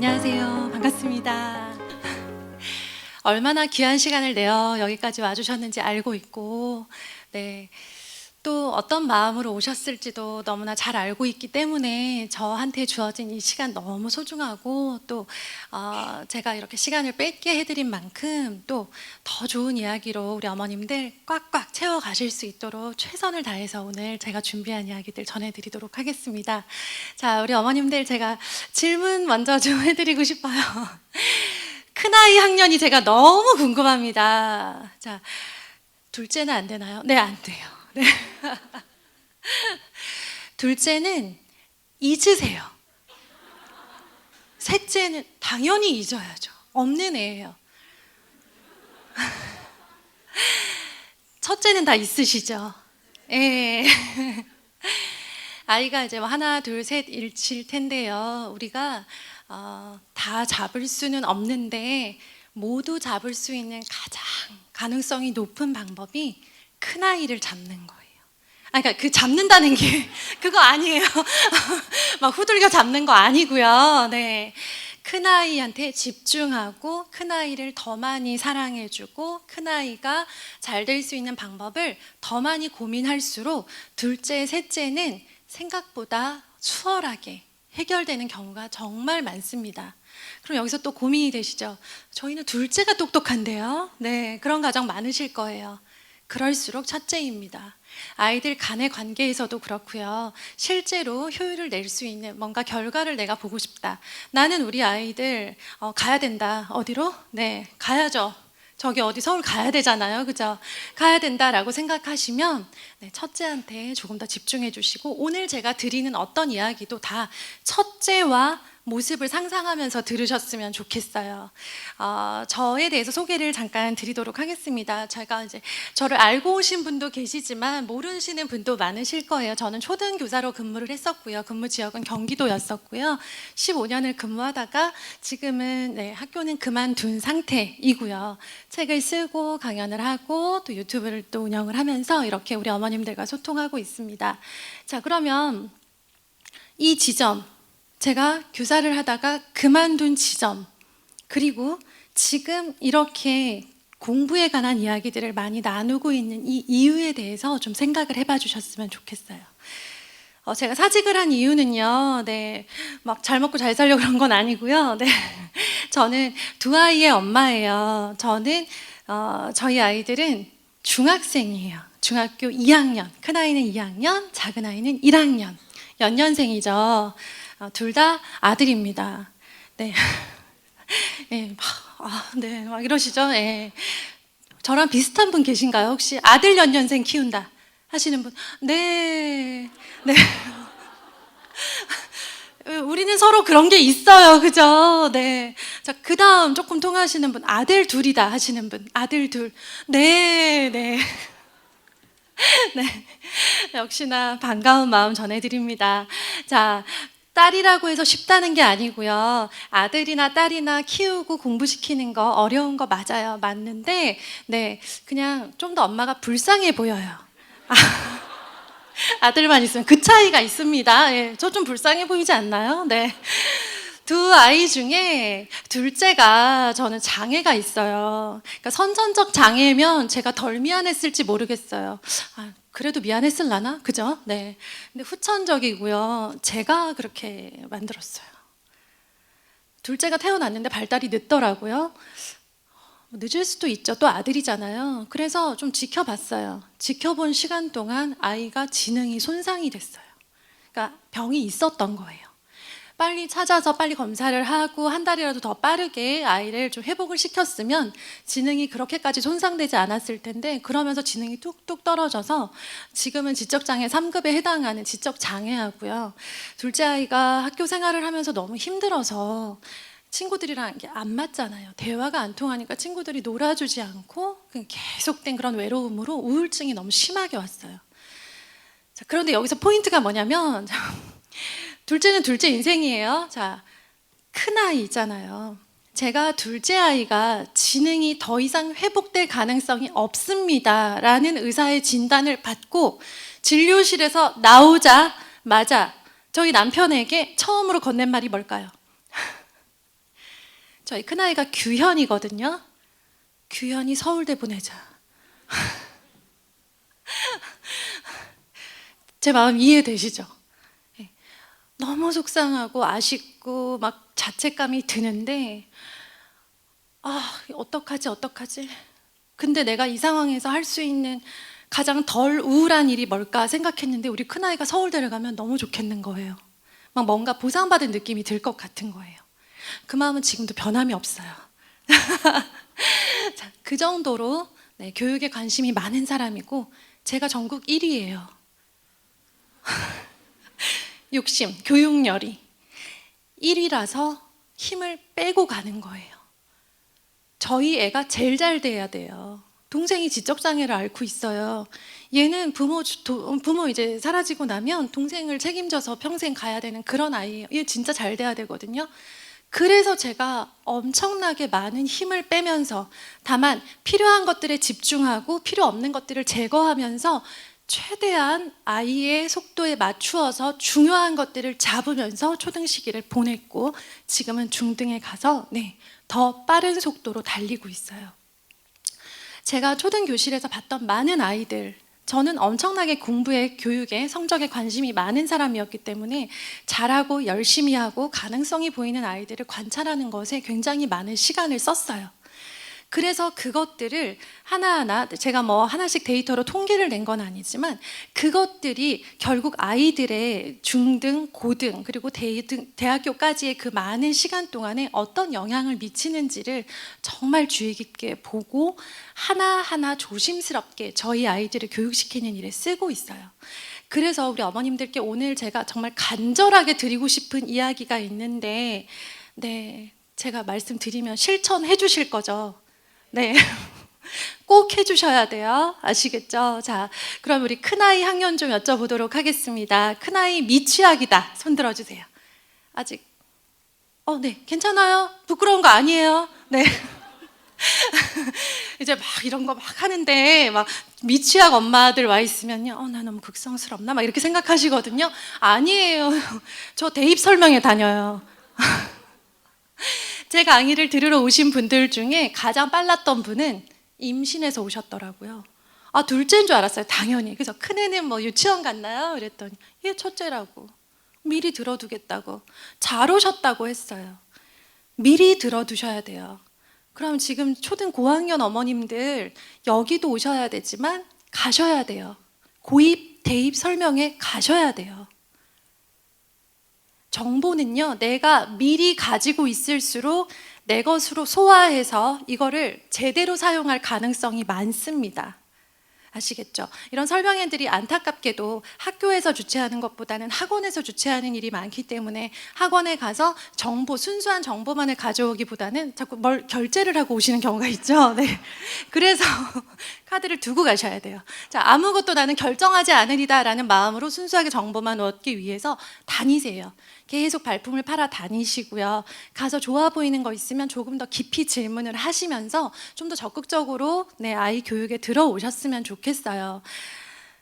안녕하세요. 반갑습니다. 얼마나 귀한 시간을 내어 여기까지 와주셨는지 알고 있고, 또 어떤 마음으로 오셨을지도 너무나 잘 알고 있기 때문에 저한테 주어진 이 시간 너무 소중하고, 또 제가 이렇게 시간을 뺏게 해드린 만큼 또 더 좋은 이야기로 우리 어머님들 꽉꽉 채워 가실 수 있도록 최선을 다해서 오늘 제가 준비한 이야기들 전해드리도록 하겠습니다. 자, 우리 어머님들, 제가 질문 먼저 좀 해드리고 싶어요. 큰아이 학년이 제가 너무 궁금합니다. 자, 둘째는 안 되나요? 네, 안 돼요. 네. 둘째는 잊으세요. 셋째는 당연히 잊어야죠. 없는 애예요. 첫째는 다 있으시죠? 예. 아이가 이제 하나, 둘, 셋 일칠 텐데요. 우리가 다 잡을 수는 없는데 모두 잡을 수 있는 가장 가능성이 높은 방법이 큰 아이를 잡는 거예요. 그러니까 그 잡는다는 게 그거 아니에요. 막 후들겨 잡는 거 아니고요. 네. 큰 아이한테 집중하고 큰 아이를 더 많이 사랑해주고 큰 아이가 잘 될 수 있는 방법을 더 많이 고민할수록 둘째, 셋째는 생각보다 수월하게 해결되는 경우가 정말 많습니다. 그럼 여기서 또 고민이 되시죠? 저희는 둘째가 똑똑한데요. 네, 그런 가정 많으실 거예요. 그럴수록 첫째입니다. 아이들 간의 관계에서도 그렇고요. 실제로 효율을 낼 수 있는 뭔가 결과를 내가 보고 싶다. 나는 우리 아이들 가야 된다. 어디로? 네, 가야죠. 저기 어디 서울 가야 되잖아요. 그죠? 가야 된다라고 생각하시면 첫째한테 조금 더 집중해 주시고, 오늘 제가 드리는 어떤 이야기도 다 첫째와 모습을 상상하면서 들으셨으면 좋겠어요. 저에 대해서 소개를 잠깐 드리도록 하겠습니다. 제가 이제 저를 알고 오신 분도 계시지만 모르시는 분도 많으실 거예요. 저는 초등교사로 근무를 했었고요. 근무 지역은 경기도였었고요. 15년을 근무하다가 지금은 학교는 그만둔 상태이고요. 책을 쓰고 강연을 하고 또 유튜브를 또 운영을 하면서 이렇게 우리 어머님들과 소통하고 있습니다. 자, 그러면 이 지점, 제가 교사를 하다가 그만둔 지점, 그리고 지금 이렇게 공부에 관한 이야기들을 많이 나누고 있는 이 이유에 대해서 좀 생각을 해봐 주셨으면 좋겠어요. 제가 사직을 한 이유는요, 막 잘 먹고 잘 살려고 그런 건 아니고요. 저는 두 아이의 엄마예요. 저희 아이들은 중학생이에요. 중학교 2학년, 큰 아이는 2학년, 작은 아이는 1학년, 연년생이죠. 둘 다 아들입니다. 네. 네, 막 이러시죠? 네. 저랑 비슷한 분 계신가요? 혹시 아들 연년생 키운다 하시는 분? 네. 우리는 서로 그런 게 있어요. 그죠? 네. 자, 그 다음 조금 통하시는 분, 아들 둘이다 하시는 분, 아들 둘. 네. 네. 역시나 반가운 마음 전해드립니다. 자, 딸이라고 해서 쉽다는 게 아니고요. 아들이나 딸이나 키우고 공부시키는 거 어려운 거 맞아요. 맞는데, 그냥 좀 더 엄마가 불쌍해 보여요. 아들만 있으면 그 차이가 있습니다. 저 좀 불쌍해 보이지 않나요? 네. 두 아이 중에 둘째가 저는 장애가 있어요. 그러니까 선천적 장애면 제가 덜 미안했을지 모르겠어요. 그래도 미안했을라나? 그죠? 네. 근데 후천적이고요. 제가 그렇게 만들었어요. 둘째가 태어났는데 발달이 늦더라고요. 늦을 수도 있죠. 또 아들이잖아요. 그래서 좀 지켜봤어요. 지켜본 시간 동안 아이가 지능이 손상이 됐어요. 그러니까 병이 있었던 거예요. 빨리 찾아서 빨리 검사를 하고 한 달이라도 더 빠르게 아이를 좀 회복을 시켰으면 지능이 그렇게까지 손상되지 않았을 텐데, 그러면서 지능이 뚝뚝 떨어져서 지금은 지적장애 3급에 해당하는 지적장애하고요. 둘째 아이가 학교 생활을 하면서 너무 힘들어서 친구들이랑 이게 안 맞잖아요. 대화가 안 통하니까 친구들이 놀아주지 않고 계속된 그런 외로움으로 우울증이 너무 심하게 왔어요. 자, 그런데 여기서 포인트가 뭐냐면 둘째는 둘째 인생이에요. 자, 큰 아이 있잖아요. 제가 둘째 아이가 지능이 더 이상 회복될 가능성이 없습니다 라는 의사의 진단을 받고 진료실에서 나오자마자 저희 남편에게 처음으로 건넨 말이 뭘까요? 저희 큰아이가 규현이거든요. 규현이 서울대 보내자. 제 마음 이해되시죠? 예. 너무 속상하고 아쉽고 막 자책감이 드는데 어떡하지? 근데 내가 이 상황에서 할 수 있는 가장 덜 우울한 일이 뭘까 생각했는데 우리 큰아이가 서울대를 가면 너무 좋겠는 거예요. 막 뭔가 보상받은 느낌이 들 것 같은 거예요. 그 마음은 지금도 변함이 없어요. 자, 그 정도로 네, 교육에 관심이 많은 사람이고 제가 전국 1위예요. 욕심, 교육열이 1위라서 힘을 빼고 가는 거예요. 저희 애가 제일 잘 돼야 돼요. 동생이 지적장애를 앓고 있어요. 얘는 부모 이제 사라지고 나면 동생을 책임져서 평생 가야 되는 그런 아이예요. 얘 진짜 잘 돼야 되거든요. 그래서 제가 엄청나게 많은 힘을 빼면서 다만 필요한 것들에 집중하고 필요 없는 것들을 제거하면서 최대한 아이의 속도에 맞추어서 중요한 것들을 잡으면서 초등 시기를 보냈고 지금은 중등에 가서 더 빠른 속도로 달리고 있어요. 제가 초등 교실에서 봤던 많은 아이들, 저는 엄청나게 공부에, 교육에, 성적에 관심이 많은 사람이었기 때문에 잘하고 열심히 하고 가능성이 보이는 아이들을 관찰하는 것에 굉장히 많은 시간을 썼어요. 그래서 그것들을 하나하나 제가 뭐 하나씩 데이터로 통계를 낸 건 아니지만 그것들이 결국 아이들의 중등, 고등 그리고 대학교까지의 그 많은 시간 동안에 어떤 영향을 미치는지를 정말 주의 깊게 보고 하나하나 조심스럽게 저희 아이들을 교육시키는 일에 쓰고 있어요. 그래서 우리 어머님들께 오늘 제가 정말 간절하게 드리고 싶은 이야기가 있는데 제가 말씀드리면 실천해 주실 거죠? 네, 꼭 해주셔야 돼요. 아시겠죠? 자, 그럼 우리 큰아이 학년 좀 여쭤보도록 하겠습니다. 큰아이 미취학이다. 손 들어주세요. 아직? 네, 괜찮아요. 부끄러운 거 아니에요. 네. 이제 막 이런 거 막 하는데 막 미취학 엄마들 와 있으면요, 나 너무 극성스럽나? 막 이렇게 생각하시거든요. 아니에요. 저 대입 설명회 다녀요. 제 강의를 들으러 오신 분들 중에 가장 빨랐던 분은 임신해서 오셨더라고요. 둘째인 줄 알았어요, 당연히. 그래서 큰애는 뭐 유치원 갔나요? 그랬더니 얘 첫째라고. 미리 들어두겠다고. 잘 오셨다고 했어요. 미리 들어두셔야 돼요. 그럼 지금 초등 고학년 어머님들 여기도 오셔야 되지만 가셔야 돼요. 고입, 대입 설명회 가셔야 돼요. 정보는요, 내가 미리 가지고 있을수록 내 것으로 소화해서 이거를 제대로 사용할 가능성이 많습니다. 아시겠죠? 이런 설명회들이 안타깝게도 학교에서 주최하는 것보다는 학원에서 주최하는 일이 많기 때문에 학원에 가서 순수한 정보만을 가져오기보다는 자꾸 뭘 결제를 하고 오시는 경우가 있죠. 네. 그래서 카드를 두고 가셔야 돼요. 자, 아무것도 나는 결정하지 않으리다 라는 마음으로 순수하게 정보만 얻기 위해서 다니세요. 계속 발품을 팔아 다니시고요. 가서 좋아 보이는 거 있으면 조금 더 깊이 질문을 하시면서 좀 더 적극적으로 내 아이 교육에 들어오셨으면 좋겠어요.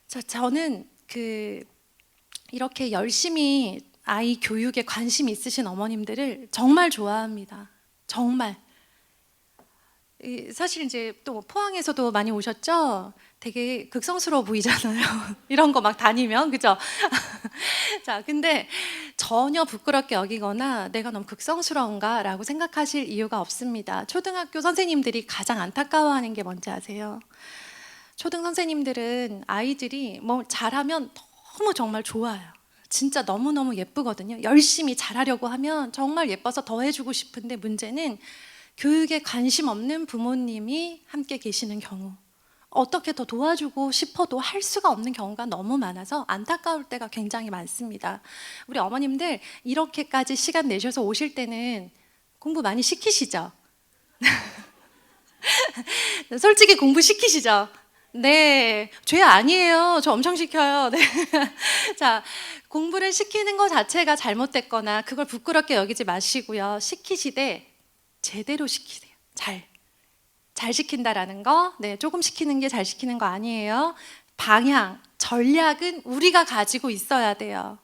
자, 저는 이렇게 열심히 아이 교육에 관심 있으신 어머님들을 정말 좋아합니다. 정말. 사실 이제 또 포항에서도 많이 오셨죠? 되게 극성스러워 보이잖아요. 이런 거 막 다니면, 그죠? 자, 근데 전혀 부끄럽게 여기거나 내가 너무 극성스러운가 라고 생각하실 이유가 없습니다. 초등학교 선생님들이 가장 안타까워하는 게 뭔지 아세요? 초등 선생님들은 아이들이 뭐 잘하면 너무 정말 좋아요. 진짜 너무너무 예쁘거든요. 열심히 잘하려고 하면 정말 예뻐서 더 해주고 싶은데 문제는 교육에 관심 없는 부모님이 함께 계시는 경우, 어떻게 더 도와주고 싶어도 할 수가 없는 경우가 너무 많아서 안타까울 때가 굉장히 많습니다. 우리 어머님들 이렇게까지 시간 내셔서 오실 때는 공부 많이 시키시죠? 솔직히 공부 시키시죠? 네, 죄 아니에요. 저 엄청 시켜요. 네. 자, 공부를 시키는 것 자체가 잘못됐거나 그걸 부끄럽게 여기지 마시고요. 시키시되 제대로 시키세요. 잘 시킨다라는 거, 조금 시키는 게 잘 시키는 거 아니에요. 방향, 전략은 우리가 가지고 있어야 돼요.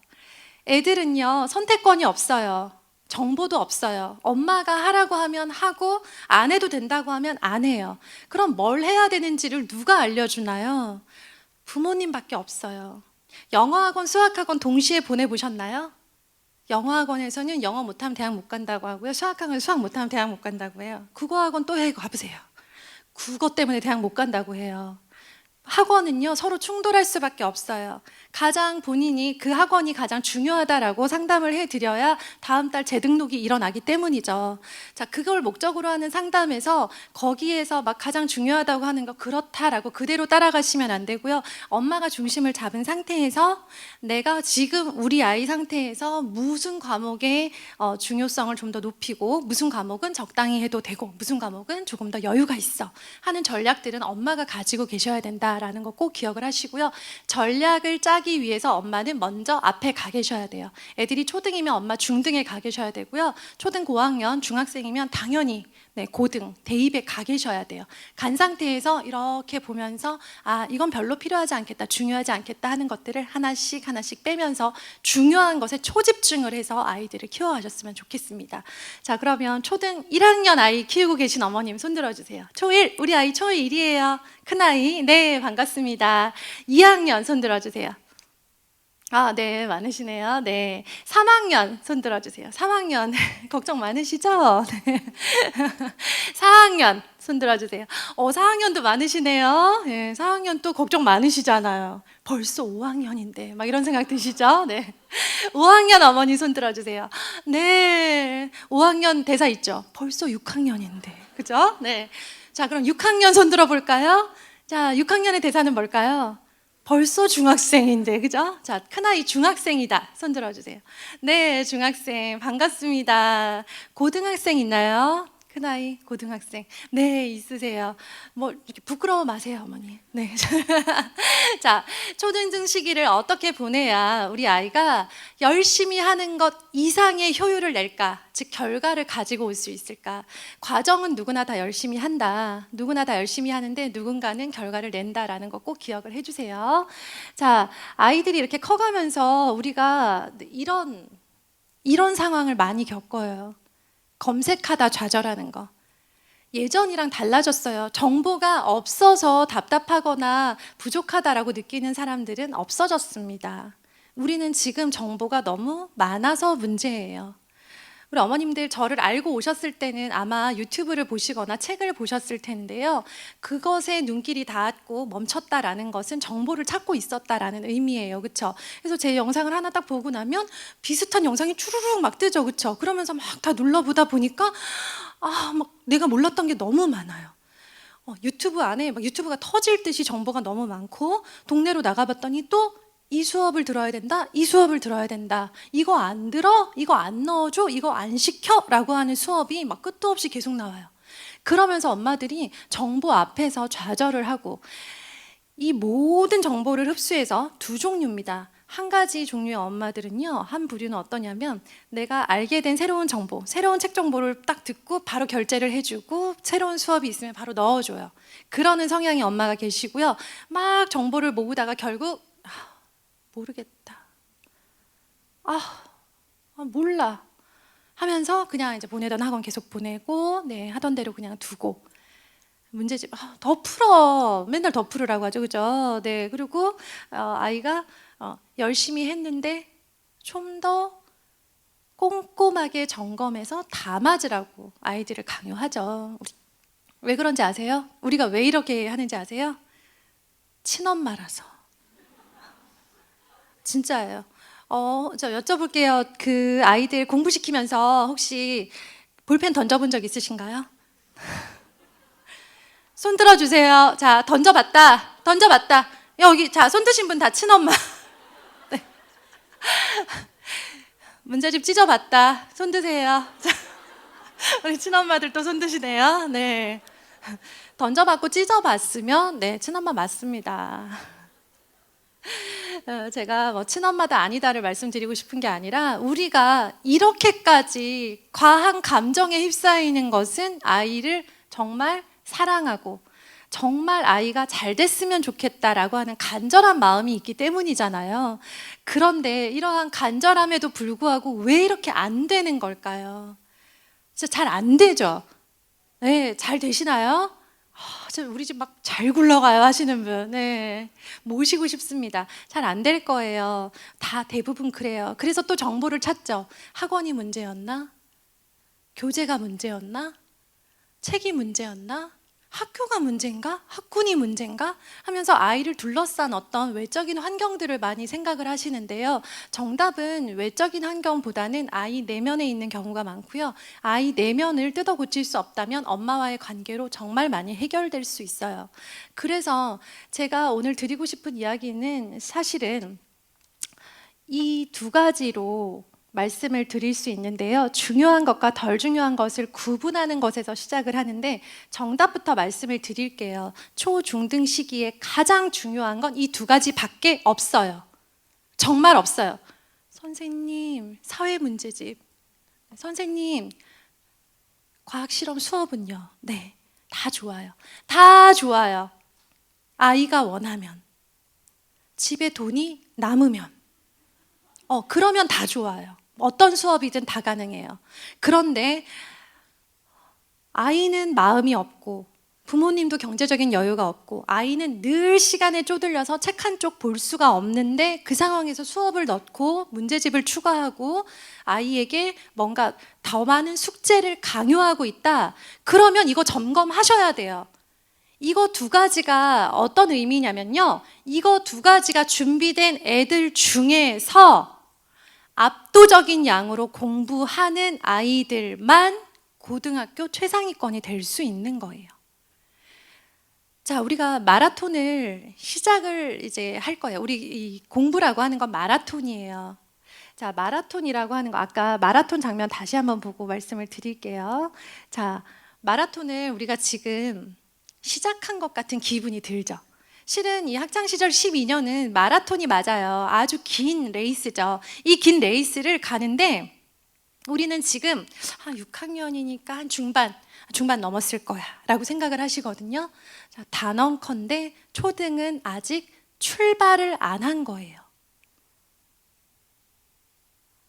애들은요, 선택권이 없어요. 정보도 없어요. 엄마가 하라고 하면 하고 안 해도 된다고 하면 안 해요. 그럼 뭘 해야 되는지를 누가 알려주나요? 부모님밖에 없어요. 영어학원, 수학학원 동시에 보내보셨나요? 영어학원에서는 영어 못하면 대학 못 간다고 하고요. 수학학원 수학 못하면 대학 못 간다고 해요. 국어학원 또 가보세요. 국어 때문에 대학 못 간다고 해요. 학원은요, 서로 충돌할 수밖에 없어요. 가장 본인이 그 학원이 가장 중요하다라고 상담을 해드려야 다음 달 재등록이 일어나기 때문이죠. 자, 그걸 목적으로 하는 상담에서 거기에서 막 가장 중요하다고 하는 거 그렇다라고 그대로 따라가시면 안 되고요. 엄마가 중심을 잡은 상태에서 내가 지금 우리 아이 상태에서 무슨 과목의 중요성을 좀 더 높이고 무슨 과목은 적당히 해도 되고 무슨 과목은 조금 더 여유가 있어 하는 전략들은 엄마가 가지고 계셔야 된다 라는 거 꼭 기억을 하시고요. 전략을 짜기 위해서 엄마는 먼저 앞에 가 계셔야 돼요. 애들이 초등이면 엄마 중등에 가 계셔야 되고요. 초등 고학년, 중학생이면 당연히 고등, 대입에 가 계셔야 돼요. 간 상태에서 이렇게 보면서 아, 이건 별로 필요하지 않겠다, 중요하지 않겠다 하는 것들을 하나씩 하나씩 빼면서 중요한 것에 초집중을 해서 아이들을 키워가셨으면 좋겠습니다. 자, 그러면 초등 1학년 아이 키우고 계신 어머님 손 들어주세요. 초1, 우리 아이 초1이에요. 큰아이, 네, 반갑습니다. 2학년 손 들어주세요. 아, 네, 많으시네요. 네. 3학년 손 들어주세요. 3학년 걱정 많으시죠? 네. 4학년 손 들어주세요. 4학년도 많으시네요. 네, 4학년 또 걱정 많으시잖아요. 벌써 5학년인데 막 이런 생각 드시죠? 네. 5학년 어머니 손 들어주세요. 네, 5학년 대사 있죠? 벌써 6학년인데, 그죠? 네. 자, 그럼 6학년 손 들어볼까요? 자, 6학년의 대사는 뭘까요? 벌써 중학생인데, 그죠? 자, 큰아이 중학생이다. 손 들어주세요. 네, 중학생. 반갑습니다. 고등학생 있나요? 큰아이 고등학생. 네, 있으세요. 뭐 이렇게 부끄러워 마세요, 어머니. 네. 자, 초등등 시기를 어떻게 보내야 우리 아이가 열심히 하는 것 이상의 효율을 낼까? 즉 결과를 가지고 올 수 있을까? 과정은 누구나 다 열심히 한다. 누구나 다 열심히 하는데 누군가는 결과를 낸다라는 거 꼭 기억을 해주세요. 자, 아이들이 이렇게 커가면서 우리가 이런 상황을 많이 겪어요. 검색하다 좌절하는 거. 예전이랑 달라졌어요. 정보가 없어서 답답하거나 부족하다라고 느끼는 사람들은 없어졌습니다. 우리는 지금 정보가 너무 많아서 문제예요. 우리 어머님들 저를 알고 오셨을 때는 아마 유튜브를 보시거나 책을 보셨을 텐데요. 그것에 눈길이 닿았고 멈췄다라는 것은 정보를 찾고 있었다라는 의미예요. 그렇죠? 그래서 제 영상을 하나 딱 보고 나면 비슷한 영상이 추르륵 막 뜨죠. 그렇죠? 그러면서 막 다 눌러보다 보니까 막 내가 몰랐던 게 너무 많아요. 유튜브 안에 막 유튜브가 터질 듯이 정보가 너무 많고 동네로 나가봤더니 또 이 수업을 들어야 된다, 이 수업을 들어야 된다, 이거 안 들어, 이거 안 넣어줘, 이거 안 시켜 라고 하는 수업이 막 끝도 없이 계속 나와요. 그러면서 엄마들이 정보 앞에서 좌절을 하고 이 모든 정보를 흡수해서 두 종류입니다. 한 가지 종류의 엄마들은요, 한 부류는 어떠냐면 내가 알게 된 새로운 정보, 새로운 책 정보를 딱 듣고 바로 결제를 해주고 새로운 수업이 있으면 바로 넣어줘요. 그러는 성향의 엄마가 계시고요. 막 정보를 모으다가 결국 모르겠다. 몰라. 하면서 그냥 이제 보내던 학원 계속 보내고, 네, 하던 대로 그냥 두고. 문제집, 더 풀어. 맨날 더 풀으라고 하죠. 그죠? 네. 그리고, 아이가 열심히 했는데 좀 더 꼼꼼하게 점검해서 다 맞으라고 아이들을 강요하죠. 왜 그런지 아세요? 우리가 왜 이렇게 하는지 아세요? 친엄마라서. 진짜예요. 저 여쭤볼게요. 그 아이들 공부시키면서 혹시 볼펜 던져본 적 있으신가요? 손 들어주세요. 자, 던져봤다. 여기, 자, 손 드신 분 다 친엄마. 네. 문제집 찢어봤다. 손 드세요. 자, 우리 친엄마들 또 손 드시네요. 네. 던져봤고 찢어봤으면, 네, 친엄마 맞습니다. 제가 뭐 친엄마다 아니다를 말씀드리고 싶은 게 아니라 우리가 이렇게까지 과한 감정에 휩싸이는 것은 아이를 정말 사랑하고 정말 아이가 잘 됐으면 좋겠다라고 하는 간절한 마음이 있기 때문이잖아요. 그런데 이러한 간절함에도 불구하고 왜 이렇게 안 되는 걸까요? 진짜 잘 안 되죠? 네, 잘 되시나요? 우리 집 막 잘 굴러가요 하시는 분, 네, 모시고 싶습니다. 잘 안 될 거예요. 다 대부분 그래요. 그래서 또 정보를 찾죠. 학원이 문제였나? 교재가 문제였나? 책이 문제였나? 학교가 문제인가? 학군이 문제인가? 하면서 아이를 둘러싼 어떤 외적인 환경들을 많이 생각을 하시는데요. 정답은 외적인 환경보다는 아이 내면에 있는 경우가 많고요. 아이 내면을 뜯어 고칠 수 없다면 엄마와의 관계로 정말 많이 해결될 수 있어요. 그래서 제가 오늘 드리고 싶은 이야기는 사실은 이 두 가지로 말씀을 드릴 수 있는데요. 중요한 것과 덜 중요한 것을 구분하는 것에서 시작을 하는데 정답부터 말씀을 드릴게요. 초, 중, 등 시기에 가장 중요한 건 이 두 가지밖에 없어요. 정말 없어요. 선생님, 사회 문제집. 선생님, 과학 실험 수업은요? 네, 다 좋아요. 다 좋아요. 아이가 원하면, 집에 돈이 남으면, 그러면 다 좋아요. 어떤 수업이든 다 가능해요. 그런데 아이는 마음이 없고 부모님도 경제적인 여유가 없고 아이는 늘 시간에 쪼들려서 책 한 쪽 볼 수가 없는데 그 상황에서 수업을 넣고 문제집을 추가하고 아이에게 뭔가 더 많은 숙제를 강요하고 있다. 그러면 이거 점검하셔야 돼요. 이거 두 가지가 어떤 의미냐면요. 이거 두 가지가 준비된 애들 중에서 압도적인 양으로 공부하는 아이들만 고등학교 최상위권이 될 수 있는 거예요. 자, 우리가 마라톤을 시작을 이제 할 거예요. 우리 이 공부라고 하는 건 마라톤이에요. 자, 마라톤이라고 하는 거 아까 마라톤 장면 다시 한번 보고 말씀을 드릴게요. 자, 마라톤을 우리가 지금 시작한 것 같은 기분이 들죠. 실은 이 학창시절 12년은 마라톤이 맞아요. 아주 긴 레이스죠. 이 긴 레이스를 가는데 우리는 지금 한 6학년이니까 한 중반 넘었을 거야 라고 생각을 하시거든요. 자, 단언컨대 초등은 아직 출발을 안 한 거예요.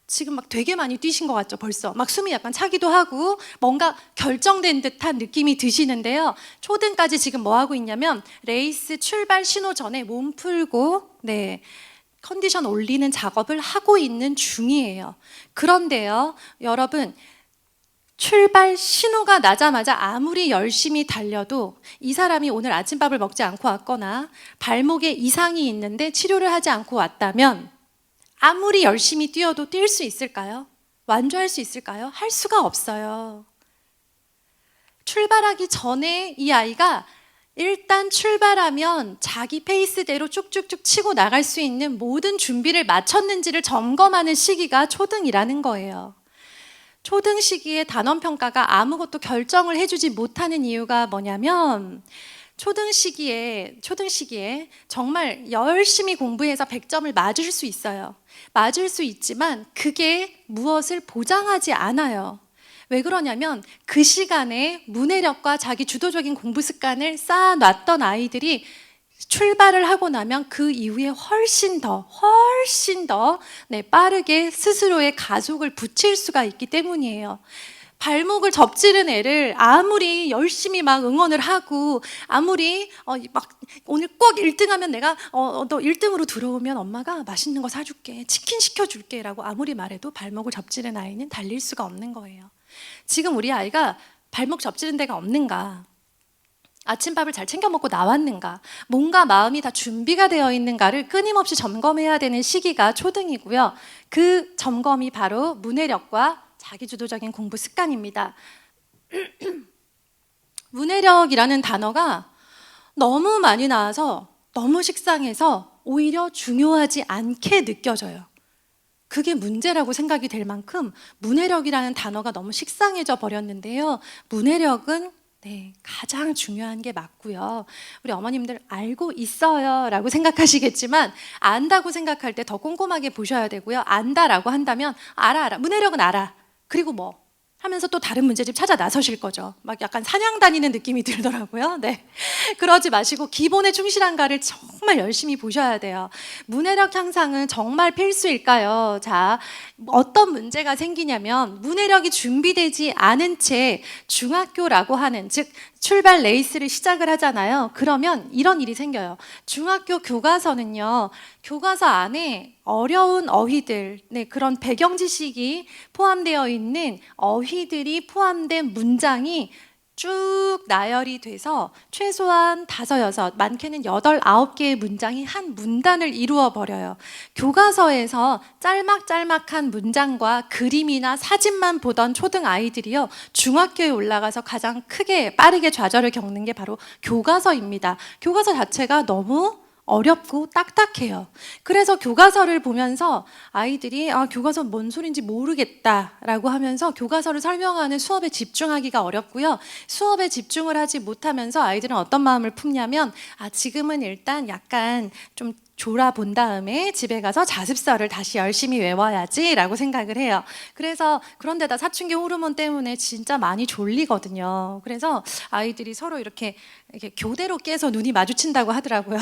지금 막 되게 많이 뛰신 것 같죠, 벌써. 막 숨이 약간 차기도 하고 뭔가 결정된 듯한 느낌이 드시는데요. 초등까지 지금 뭐 하고 있냐면 레이스 출발 신호 전에 몸 풀고 컨디션 올리는 작업을 하고 있는 중이에요. 그런데요, 여러분, 출발 신호가 나자마자 아무리 열심히 달려도 이 사람이 오늘 아침밥을 먹지 않고 왔거나 발목에 이상이 있는데 치료를 하지 않고 왔다면 아무리 열심히 뛰어도 뛸 수 있을까요? 완주할 수 있을까요? 할 수가 없어요. 출발하기 전에 이 아이가 일단 출발하면 자기 페이스대로 쭉쭉쭉 치고 나갈 수 있는 모든 준비를 마쳤는지를 점검하는 시기가 초등이라는 거예요. 초등 시기에 단원평가가 아무것도 결정을 해주지 못하는 이유가 뭐냐면 초등 시기에 정말 열심히 공부해서 100점을 맞을 수 있어요. 맞을 수 있지만 그게 무엇을 보장하지 않아요. 왜 그러냐면 그 시간에 문해력과 자기 주도적인 공부 습관을 쌓아놨던 아이들이 출발을 하고 나면 그 이후에 훨씬 더 빠르게 스스로의 가속을 붙일 수가 있기 때문이에요. 발목을 접지른 애를 아무리 열심히 막 응원을 하고 아무리 막 오늘 꼭 1등하면 내가 너 1등으로 들어오면 엄마가 맛있는 거 사줄게, 치킨 시켜줄게 라고 아무리 말해도 발목을 접지른 아이는 달릴 수가 없는 거예요. 지금 우리 아이가 발목 접지른 데가 없는가, 아침밥을 잘 챙겨 먹고 나왔는가, 뭔가 마음이 다 준비가 되어 있는가를 끊임없이 점검해야 되는 시기가 초등이고요. 그 점검이 바로 문해력과 자기주도적인 공부 습관입니다. 문해력이라는 단어가 너무 많이 나와서 너무 식상해서 오히려 중요하지 않게 느껴져요. 그게 문제라고 생각이 될 만큼 문해력이라는 단어가 너무 식상해져 버렸는데요. 문해력은 가장 중요한 게 맞고요. 우리 어머님들 알고 있어요 라고 생각하시겠지만 안다고 생각할 때 더 꼼꼼하게 보셔야 되고요. 안다라고 한다면 알아. 문해력은 알아. 그리고 뭐 하면서 또 다른 문제집 찾아 나서실 거죠. 막 약간 사냥 다니는 느낌이 들더라고요. 네. 그러지 마시고 기본에 충실한가를 정말 열심히 보셔야 돼요. 문해력 향상은 정말 필수일까요? 자, 어떤 문제가 생기냐면 문해력이 준비되지 않은 채 중학교라고 하는, 즉 출발 레이스를 시작을 하잖아요. 그러면 이런 일이 생겨요. 중학교 교과서는요, 교과서 안에 어려운 어휘들, 네, 그런 배경 지식이 포함되어 있는 어휘들이 포함된 문장이 쭉 나열이 돼서 최소한 5, 6, 많게는 8, 9개의 문장이 한 문단을 이루어 버려요. 교과서에서 짤막짤막한 문장과 그림이나 사진만 보던 초등 아이들이요, 중학교에 올라가서 가장 크게 빠르게 좌절을 겪는 게 바로 교과서입니다. 교과서 자체가 너무 어렵고 딱딱해요. 그래서 교과서를 보면서 아이들이 교과서 뭔 소린지 모르겠다라고 하면서 교과서를 설명하는 수업에 집중하기가 어렵고요. 수업에 집중을 하지 못하면서 아이들은 어떤 마음을 품냐면 지금은 일단 약간 좀 졸아본 다음에 집에 가서 자습서를 다시 열심히 외워야지 라고 생각을 해요. 그래서 그런데다 사춘기 호르몬 때문에 진짜 많이 졸리거든요. 그래서 아이들이 서로 이렇게 교대로 깨서 눈이 마주친다고 하더라고요.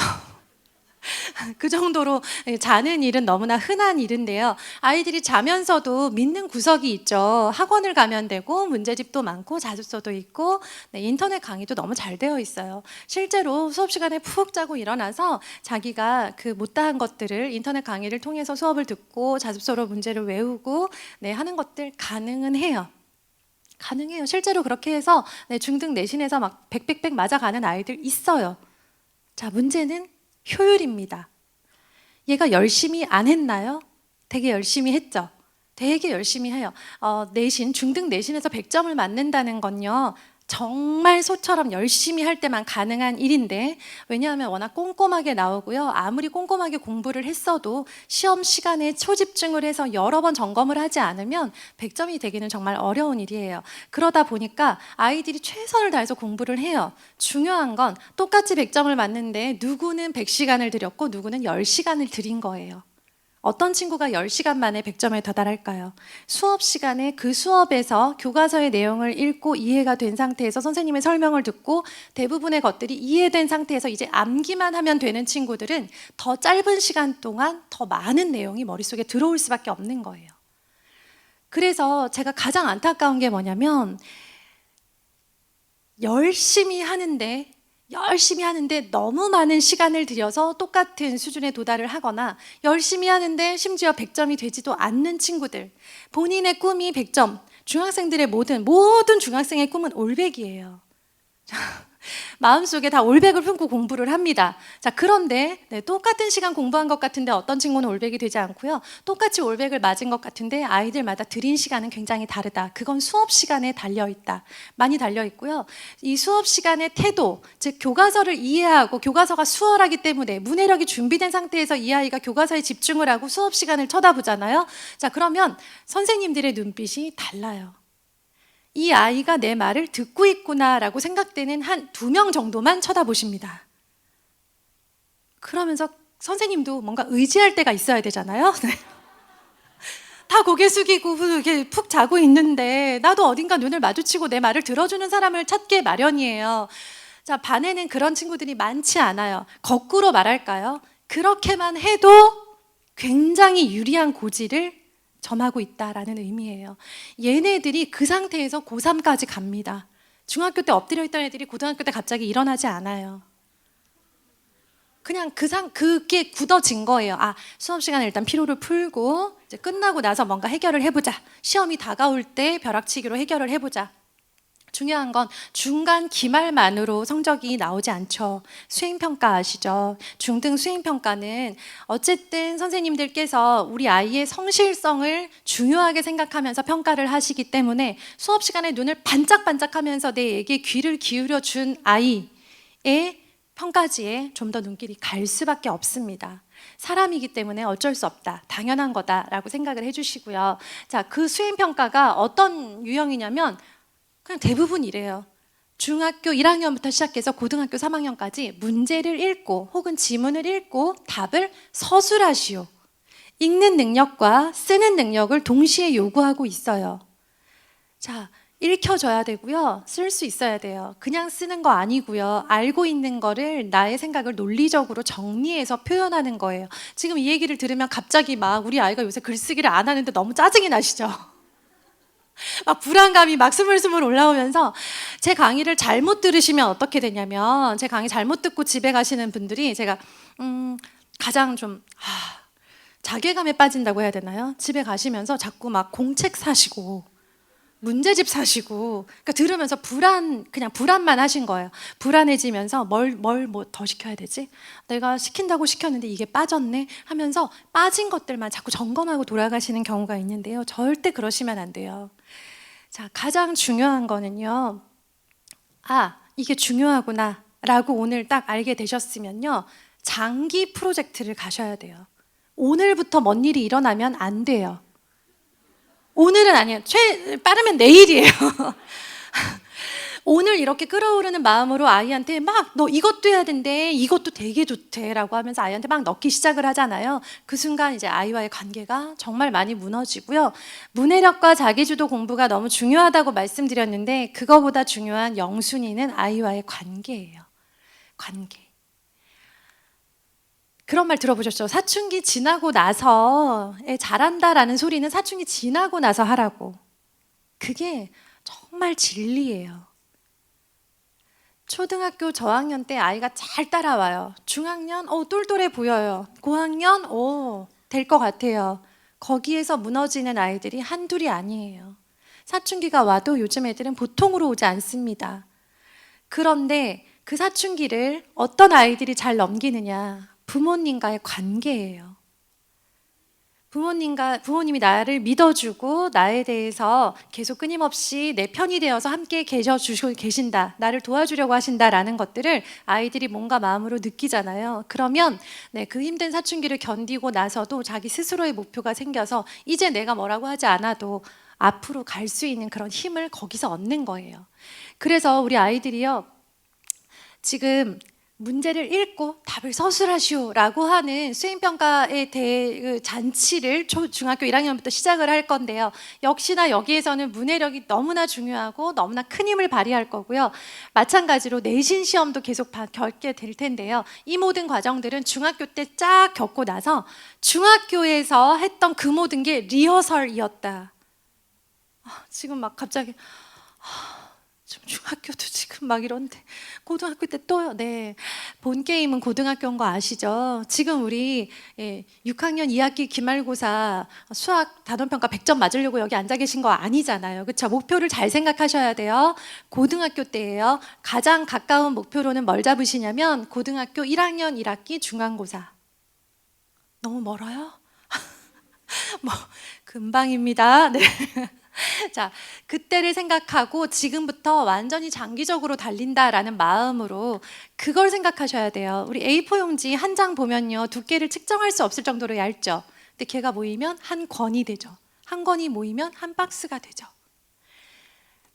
그 정도로 자는 일은 너무나 흔한 일인데요. 아이들이 자면서도 믿는 구석이 있죠. 학원을 가면 되고 문제집도 많고 자습서도 있고, 네, 인터넷 강의도 너무 잘 되어 있어요. 실제로 수업 시간에 푹 자고 일어나서 자기가 그 못다한 것들을 인터넷 강의를 통해서 수업을 듣고 자습서로 문제를 외우고, 네, 하는 것들 가능은 해요. 가능해요. 실제로 그렇게 해서 중등 내신에서 막 백백백 맞아가는 아이들 있어요. 자, 문제는 효율입니다. 얘가 열심히 안 했나요? 되게 열심히 했죠. 되게 열심히 해요. 내신, 중등 내신에서 100점을 맞는다는 건요, 정말 소처럼 열심히 할 때만 가능한 일인데, 왜냐하면 워낙 꼼꼼하게 나오고요. 아무리 꼼꼼하게 공부를 했어도 시험 시간에 초집중을 해서 여러 번 점검을 하지 않으면 100점이 되기는 정말 어려운 일이에요. 그러다 보니까 아이들이 최선을 다해서 공부를 해요. 중요한 건 똑같이 100점을 맞는데 누구는 100시간을 들였고 누구는 10시간을 들인 거예요. 어떤 친구가 10시간 만에 100점에 도달할까요? 수업 시간에 그 수업에서 교과서의 내용을 읽고 이해가 된 상태에서 선생님의 설명을 듣고 대부분의 것들이 이해된 상태에서 이제 암기만 하면 되는 친구들은 더 짧은 시간 동안 더 많은 내용이 머릿속에 들어올 수밖에 없는 거예요. 그래서 제가 가장 안타까운 게 뭐냐면 열심히 하는데 너무 많은 시간을 들여서 똑같은 수준에 도달을 하거나 열심히 하는데 심지어 100점이 되지도 않는 친구들, 본인의 꿈이 100점, 중학생들의 모든 중학생의 꿈은 올백이에요. 마음속에 다 올백을 품고 공부를 합니다. 자, 그런데 똑같은 시간 공부한 것 같은데 어떤 친구는 올백이 되지 않고요. 똑같이 올백을 맞은 것 같은데 아이들마다 들인 시간은 굉장히 다르다. 그건 수업 시간에 달려있다. 많이 달려있고요. 이 수업 시간의 태도, 즉 교과서를 이해하고 교과서가 수월하기 때문에 문해력이 준비된 상태에서 이 아이가 교과서에 집중을 하고 수업 시간을 쳐다보잖아요. 자, 그러면 선생님들의 눈빛이 달라요. 이 아이가 내 말을 듣고 있구나라고 생각되는 한 2명 정도만 쳐다보십니다. 그러면서 선생님도 뭔가 의지할 때가 있어야 되잖아요. 다 고개 숙이고 이렇게 푹 자고 있는데 나도 어딘가 눈을 마주치고 내 말을 들어주는 사람을 찾게 마련이에요. 자, 반에는 그런 친구들이 많지 않아요. 거꾸로 말할까요? 그렇게만 해도 굉장히 유리한 고지를 점하고 있다라는 의미예요. 얘네들이 그 상태에서 고3까지 갑니다. 중학교 때 엎드려 있던 애들이 고등학교 때 갑자기 일어나지 않아요. 그냥 그게 굳어진 거예요. 수업 시간에 일단 피로를 풀고 이제 끝나고 나서 뭔가 해결을 해보자. 시험이 다가올 때 벼락치기로 해결을 해보자. 중요한 건 중간 기말만으로 성적이 나오지 않죠. 수행평가 아시죠? 중등 수행평가는 어쨌든 선생님들께서 우리 아이의 성실성을 중요하게 생각하면서 평가를 하시기 때문에 수업 시간에 눈을 반짝반짝하면서 내 얘기에 귀를 기울여 준 아이의 평가지에 좀 더 눈길이 갈 수밖에 없습니다. 사람이기 때문에 어쩔 수 없다, 당연한 거다라고 생각을 해주시고요. 자, 그 수행평가가 어떤 유형이냐면 그냥 대부분 이래요. 중학교 1학년부터 시작해서 고등학교 3학년까지 문제를 읽고 혹은 지문을 읽고 답을 서술하시오. 읽는 능력과 쓰는 능력을 동시에 요구하고 있어요. 자, 읽혀줘야 되고요. 쓸 수 있어야 돼요. 그냥 쓰는 거 아니고요. 알고 있는 거를 나의 생각을 논리적으로 정리해서 표현하는 거예요. 지금 이 얘기를 들으면 갑자기 막 우리 아이가 요새 글쓰기를 안 하는데 너무 짜증이 나시죠? 막 불안감이 막 스물스물 올라오면서 제 강의를 잘못 들으시면 어떻게 되냐면 제 강의 잘못 듣고 집에 가시는 분들이 제가 가장 좀 자괴감에 빠진다고 해야 되나요? 집에 가시면서 자꾸 막 공책 사시고 문제집 사시고 그러니까 들으면서 그냥 불안만 하신 거예요. 불안해지면서 뭘 뭐 더 시켜야 되지? 내가 시킨다고 시켰는데 이게 빠졌네 하면서 빠진 것들만 자꾸 점검하고 돌아가시는 경우가 있는데요. 절대 그러시면 안 돼요. 자, 가장 중요한 거는요. 이게 중요하구나 라고 오늘 딱 알게 되셨으면요. 장기 프로젝트를 가셔야 돼요. 오늘부터 뭔 일이 일어나면 안 돼요. 오늘은 아니에요. 빠르면 내일이에요. 오늘 이렇게 끓어오르는 마음으로 아이한테 막 너 이것도 해야 된대, 이것도 되게 좋대 라고 하면서 아이한테 막 넣기 시작을 하잖아요. 그 순간 이제 아이와의 관계가 정말 많이 무너지고요. 문해력과 자기주도 공부가 너무 중요하다고 말씀드렸는데 그거보다 중요한 영순위는 아이와의 관계예요. 관계. 그런 말 들어보셨죠? 사춘기 지나고 나서 애 잘한다라는 소리는 사춘기 지나고 나서 하라고. 그게 정말 진리예요. 초등학교 저학년 때 아이가 잘 따라와요. 중학년, 똘똘해 보여요. 고학년, 될 것 같아요. 거기에서 무너지는 아이들이 한둘이 아니에요. 사춘기가 와도 요즘 애들은 보통으로 오지 않습니다. 그런데 그 사춘기를 어떤 아이들이 잘 넘기느냐? 부모님과의 관계예요. 부모님이 나를 믿어주고 나에 대해서 계속 끊임없이 내 편이 되어서 함께 계셔주시고 계신다, 나를 도와주려고 하신다라는 것들을 아이들이 뭔가 마음으로 느끼잖아요. 그러면 그 힘든 사춘기를 견디고 나서도 자기 스스로의 목표가 생겨서 이제 내가 뭐라고 하지 않아도 앞으로 갈 수 있는 그런 힘을 거기서 얻는 거예요. 그래서 우리 아이들이요, 지금 문제를 읽고 답을 서술하시오라고 하는 수행평가에 대해 잔치를 중학교 1학년부터 시작을 할 건데요. 역시나 여기에서는 문해력이 너무나 중요하고 너무나 큰 힘을 발휘할 거고요. 마찬가지로 내신 시험도 계속 겪게 될 텐데요. 이 모든 과정들은 중학교 때 쫙 겪고 나서 중학교에서 했던 그 모든 게 리허설이었다. 지금 막 갑자기 중학교도 지금 막 이런데 고등학교 때 또요. 네, 본 게임은 고등학교인 거 아시죠? 지금 우리 6학년 2학기 기말고사 수학 단원평가 100점 맞으려고 여기 앉아 계신 거 아니잖아요. 그렇죠? 목표를 잘 생각하셔야 돼요. 고등학교 때예요. 가장 가까운 목표로는 뭘 잡으시냐면 고등학교 1학년 1학기 중간고사. 너무 멀어요? 뭐 금방입니다. 네. 자, 그때를 생각하고 지금부터 완전히 장기적으로 달린다라는 마음으로 그걸 생각하셔야 돼요. 우리 A4 용지 한 장 보면요, 두께를 측정할 수 없을 정도로 얇죠. 근데 걔가 모이면 한 권이 되죠. 한 권이 모이면 한 박스가 되죠.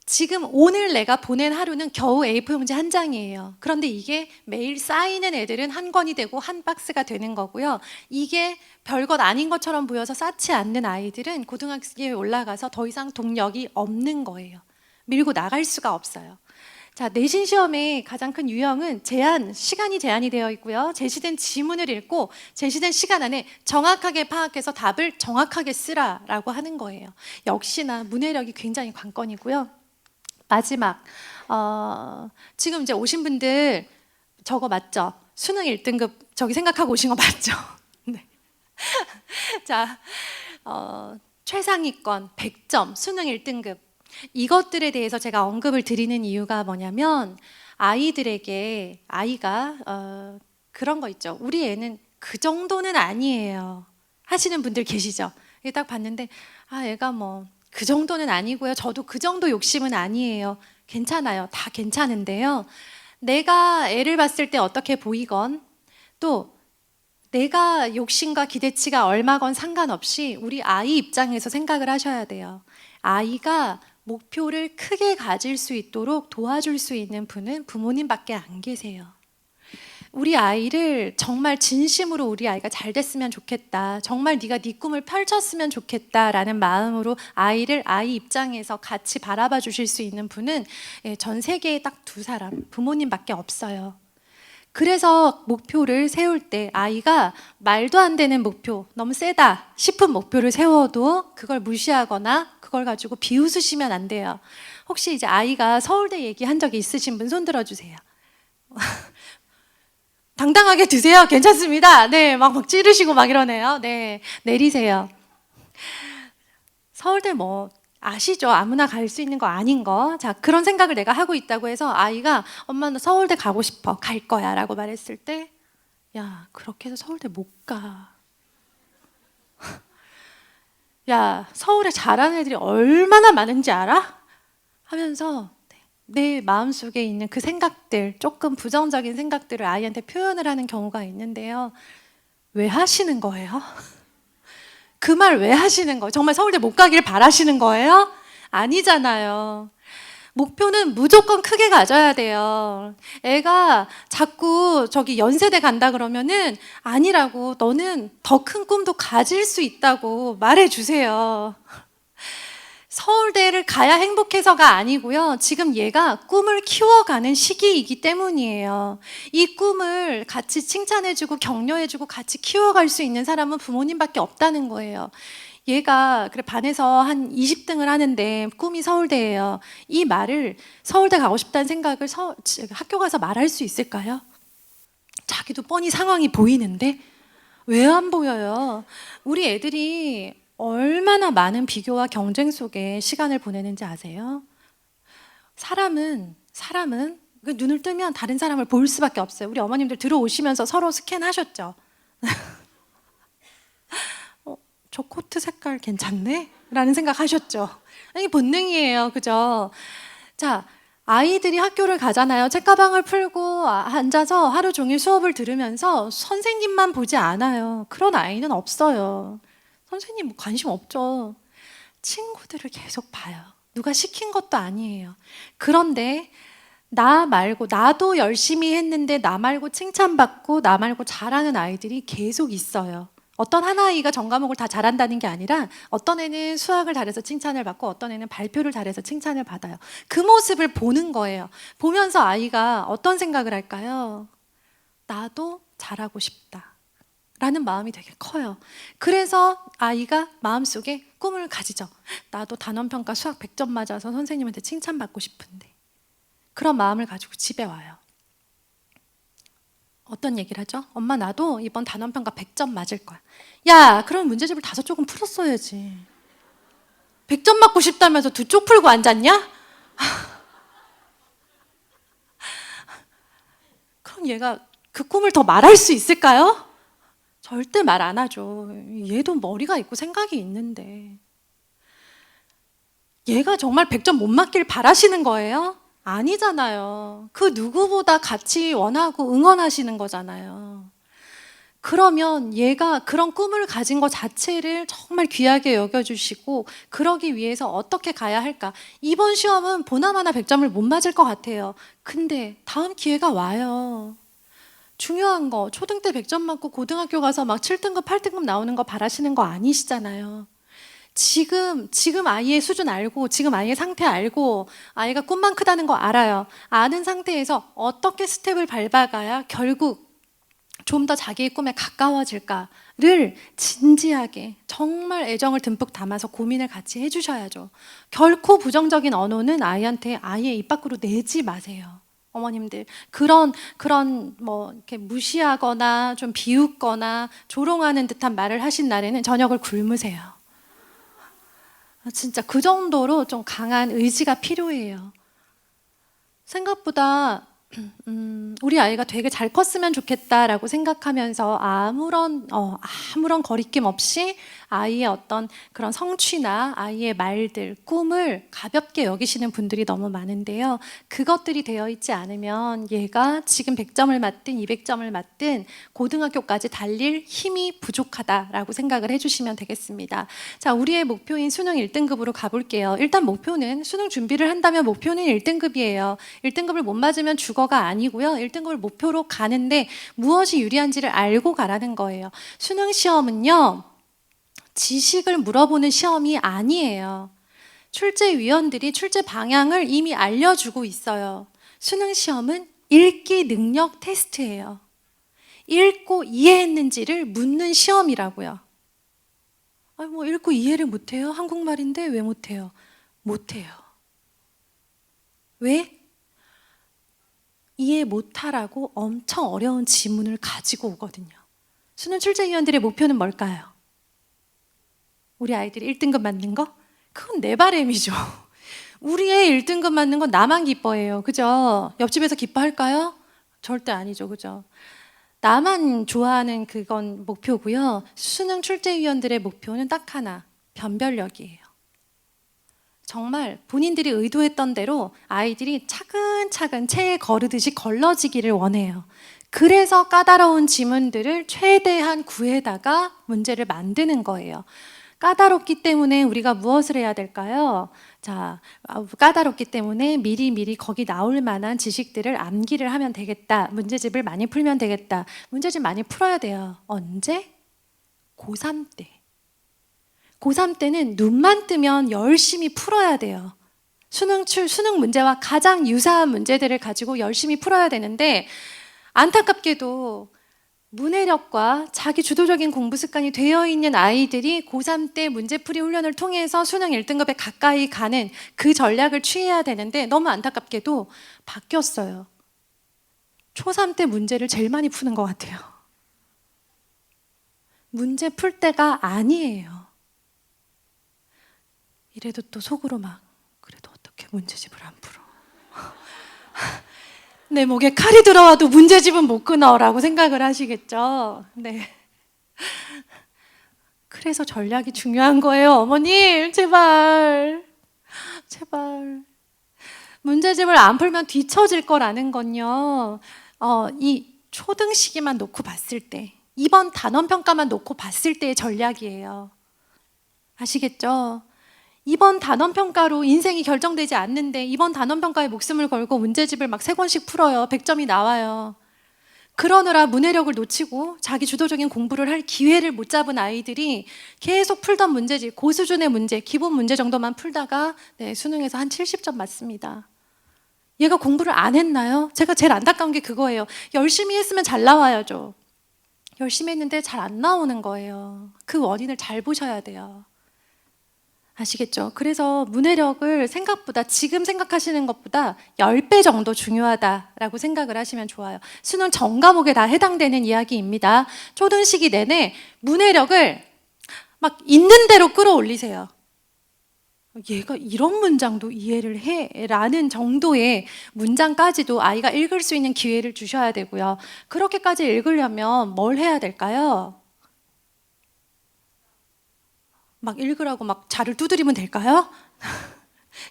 지금 오늘 내가 보낸 하루는 겨우 A4 용지 한 장이에요. 그런데 이게 매일 쌓이는 애들은 한 권이 되고 한 박스가 되는 거고요. 이게 별것 아닌 것처럼 보여서 쌓지 않는 아이들은 고등학교에 올라가서 더 이상 동력이 없는 거예요. 밀고 나갈 수가 없어요. 자, 내신 시험의 가장 큰 유형은 시간이 제한이 되어 있고요. 제시된 지문을 읽고 제시된 시간 안에 정확하게 파악해서 답을 정확하게 쓰라라고 하는 거예요. 역시나 문해력이 굉장히 관건이고요. 마지막, 지금 이제 오신 분들 저거 맞죠? 수능 1등급 저기 생각하고 오신 거 맞죠? 네. 자, 최상위권 100점 수능 1등급 이것들에 대해서 제가 언급을 드리는 이유가 뭐냐면 아이가 그런 거 있죠. 우리 애는 그 정도는 아니에요 하시는 분들 계시죠? 딱 봤는데 애가 뭐 그 정도는 아니고요. 저도 그 정도 욕심은 아니에요. 괜찮아요. 다 괜찮은데요. 내가 애를 봤을 때 어떻게 보이건 또 내가 욕심과 기대치가 얼마건 상관없이 우리 아이 입장에서 생각을 하셔야 돼요. 아이가 목표를 크게 가질 수 있도록 도와줄 수 있는 분은 부모님밖에 안 계세요. 우리 아이를 정말 진심으로 우리 아이가 잘 됐으면 좋겠다. 정말 네가 네 꿈을 펼쳤으면 좋겠다라는 마음으로 아이를 아이 입장에서 같이 바라봐 주실 수 있는 분은 전 세계에 딱 두 사람, 부모님밖에 없어요. 그래서 목표를 세울 때 아이가 말도 안 되는 목표, 너무 세다 싶은 목표를 세워도 그걸 무시하거나 그걸 가지고 비웃으시면 안 돼요. 혹시 이제 아이가 서울대 얘기한 적이 있으신 분 손 들어주세요. 당당하게 드세요. 괜찮습니다. 네, 막 찌르시고 막 이러네요. 네, 내리세요. 서울대 뭐 아시죠? 아무나 갈 수 있는 거 아닌 거. 자, 그런 생각을 내가 하고 있다고 해서 아이가 엄마 나 서울대 가고 싶어. 갈 거야 라고 말했을 때 야, 그렇게 해서 서울대 못 가. 야, 서울에 잘하는 애들이 얼마나 많은지 알아? 하면서 내 마음속에 있는 그 생각들, 조금 부정적인 생각들을 아이한테 표현을 하는 경우가 있는데요. 왜 하시는 거예요? 그 말 왜 하시는 거예요? 정말 서울대 못 가길 바라시는 거예요? 아니잖아요. 목표는 무조건 크게 가져야 돼요. 애가 자꾸 저기 연세대 간다 그러면은 아니라고, 너는 더 큰 꿈도 가질 수 있다고 말해주세요. 서울대를 가야 행복해서가 아니고요. 지금 얘가 꿈을 키워가는 시기이기 때문이에요. 이 꿈을 같이 칭찬해주고 격려해주고 같이 키워갈 수 있는 사람은 부모님밖에 없다는 거예요. 얘가 그래 반에서 한 20등을 하는데 꿈이 서울대예요. 이 말을 서울대 가고 싶다는 생각을 학교 가서 말할 수 있을까요? 자기도 뻔히 상황이 보이는데 왜 안 보여요? 우리 애들이 얼마나 많은 비교와 경쟁 속에 시간을 보내는지 아세요? 사람은 눈을 뜨면 다른 사람을 볼 수밖에 없어요. 우리 어머님들 들어오시면서 서로 스캔하셨죠? 저 코트 색깔 괜찮네? 라는 생각 하셨죠? 이게 본능이에요. 그죠? 자, 아이들이 학교를 가잖아요. 책가방을 풀고 앉아서 하루 종일 수업을 들으면서 선생님만 보지 않아요. 그런 아이는 없어요. 선생님 뭐 관심 없죠. 친구들을 계속 봐요. 누가 시킨 것도 아니에요. 그런데 나 말고, 나도 열심히 했는데 나 말고 칭찬받고 나 말고 잘하는 아이들이 계속 있어요. 어떤 한 아이가 전 과목을 다 잘한다는 게 아니라 어떤 애는 수학을 잘해서 칭찬을 받고 어떤 애는 발표를 잘해서 칭찬을 받아요. 그 모습을 보는 거예요. 보면서 아이가 어떤 생각을 할까요? 나도 잘하고 싶다 라는 마음이 되게 커요. 그래서 아이가 마음속에 꿈을 가지죠. 나도 단원평가 수학 100점 맞아서 선생님한테 칭찬받고 싶은데. 그런 마음을 가지고 집에 와요. 어떤 얘기를 하죠? 엄마 나도 이번 단원평가 100점 맞을 거야. 야, 그럼 문제집을 5쪽은 풀었어야지. 100점 맞고 싶다면서 2쪽 풀고 앉았냐? 그럼 얘가 그 꿈을 더 말할 수 있을까요? 절대 말 안 하죠. 얘도 머리가 있고 생각이 있는데. 얘가 정말 100점 못 맞길 바라시는 거예요? 아니잖아요. 그 누구보다 같이 원하고 응원하시는 거잖아요. 그러면 얘가 그런 꿈을 가진 것 자체를 정말 귀하게 여겨주시고 그러기 위해서 어떻게 가야 할까? 이번 시험은 보나마나 100점을 못 맞을 것 같아요. 근데 다음 기회가 와요. 중요한 거, 초등 때 100점 맞고 고등학교 가서 막 7등급, 8등급 나오는 거 바라시는 거 아니시잖아요. 지금 아이의 수준 알고, 지금 아이의 상태 알고, 아이가 꿈만 크다는 거 알아요. 아는 상태에서 어떻게 스텝을 밟아가야 결국 좀 더 자기의 꿈에 가까워질까를 진지하게 정말 애정을 듬뿍 담아서 고민을 같이 해주셔야죠. 결코 부정적인 언어는 아이한테 아예 입 밖으로 내지 마세요. 어머님들 그런 뭐 이렇게 무시하거나 좀 비웃거나 조롱하는 듯한 말을 하신 날에는 저녁을 굶으세요. 진짜 그 정도로 좀 강한 의지가 필요해요. 생각보다 우리 아이가 되게 잘 컸으면 좋겠다라고 생각하면서 아무런 거리낌 없이 아이의 어떤 그런 성취나 아이의 말들, 꿈을 가볍게 여기시는 분들이 너무 많은데요. 그것들이 되어 있지 않으면 얘가 지금 100점을 맞든 200점을 맞든 고등학교까지 달릴 힘이 부족하다라고 생각을 해주시면 되겠습니다. 자, 우리의 목표인 수능 1등급으로 가볼게요. 일단 목표는 수능 준비를 한다면 목표는 1등급이에요. 1등급을 못 맞으면 죽어 국어가 아니고요. 1등급을 목표로 가는데 무엇이 유리한지를 알고 가라는 거예요. 수능 시험은요, 지식을 물어보는 시험이 아니에요. 출제위원들이 출제 방향을 이미 알려주고 있어요. 수능 시험은 읽기 능력 테스트예요. 읽고 이해했는지를 묻는 시험이라고요. 아니, 뭐 읽고 이해를 못해요? 한국말인데 왜 못해요? 못해요. 왜? 이해 못하라고 엄청 어려운 지문을 가지고 오거든요. 수능 출제위원들의 목표는 뭘까요? 우리 아이들이 1등급 맞는 거? 그건 내 바람이죠. 우리의 1등급 맞는 건 나만 기뻐해요. 그죠? 옆집에서 기뻐할까요? 절대 아니죠. 그죠? 나만 좋아하는 그건 목표고요. 수능 출제위원들의 목표는 딱 하나, 변별력이에요. 정말 본인들이 의도했던 대로 아이들이 차근차근 체에 거르듯이 걸러지기를 원해요. 그래서 까다로운 지문들을 최대한 구해다가 문제를 만드는 거예요. 까다롭기 때문에 우리가 무엇을 해야 될까요? 자, 까다롭기 때문에 미리미리 거기 나올 만한 지식들을 암기를 하면 되겠다. 문제집을 많이 풀면 되겠다. 문제집 많이 풀어야 돼요. 언제? 고3 때. 고3 때는 눈만 뜨면 열심히 풀어야 돼요. 수능 문제와 가장 유사한 문제들을 가지고 열심히 풀어야 되는데, 안타깝게도 문해력과 자기 주도적인 공부 습관이 되어 있는 아이들이 고3 때 문제풀이 훈련을 통해서 수능 1등급에 가까이 가는 그 전략을 취해야 되는데, 너무 안타깝게도 바뀌었어요. 초3 때 문제를 제일 많이 푸는 것 같아요. 문제 풀 때가 아니에요. 이래도 또 속으로 막, 그래도 어떻게 문제집을 안 풀어. 내 목에 칼이 들어와도 문제집은 못 끊어라고 생각을 하시겠죠. 네. 그래서 전략이 중요한 거예요. 어머님, 제발. 제발. 문제집을 안 풀면 뒤처질 거라는 건요. 이 초등 시기만 놓고 봤을 때, 이번 단원평가만 놓고 봤을 때의 전략이에요. 아시겠죠? 이번 단원평가로 인생이 결정되지 않는데 이번 단원평가에 목숨을 걸고 문제집을 막 3권씩 풀어요. 100점이 나와요. 그러느라 문해력을 놓치고 자기 주도적인 공부를 할 기회를 못 잡은 아이들이 계속 풀던 문제집, 고수준의 문제, 기본 문제 정도만 풀다가 수능에서 한 70점 맞습니다. 얘가 공부를 안 했나요? 제가 제일 안타까운 게 그거예요. 열심히 했으면 잘 나와야죠. 열심히 했는데 잘 안 나오는 거예요. 그 원인을 잘 보셔야 돼요. 아시겠죠? 그래서 문해력을 생각보다 지금 생각하시는 것보다 10배 정도 중요하다라고 생각을 하시면 좋아요. 수능 전 과목에 다 해당되는 이야기입니다. 초등 시기 내내 문해력을 막 있는 대로 끌어올리세요. 얘가 이런 문장도 이해를 해? 라는 정도의 문장까지도 아이가 읽을 수 있는 기회를 주셔야 되고요. 그렇게까지 읽으려면 뭘 해야 될까요? 막 읽으라고 막 자를 두드리면 될까요?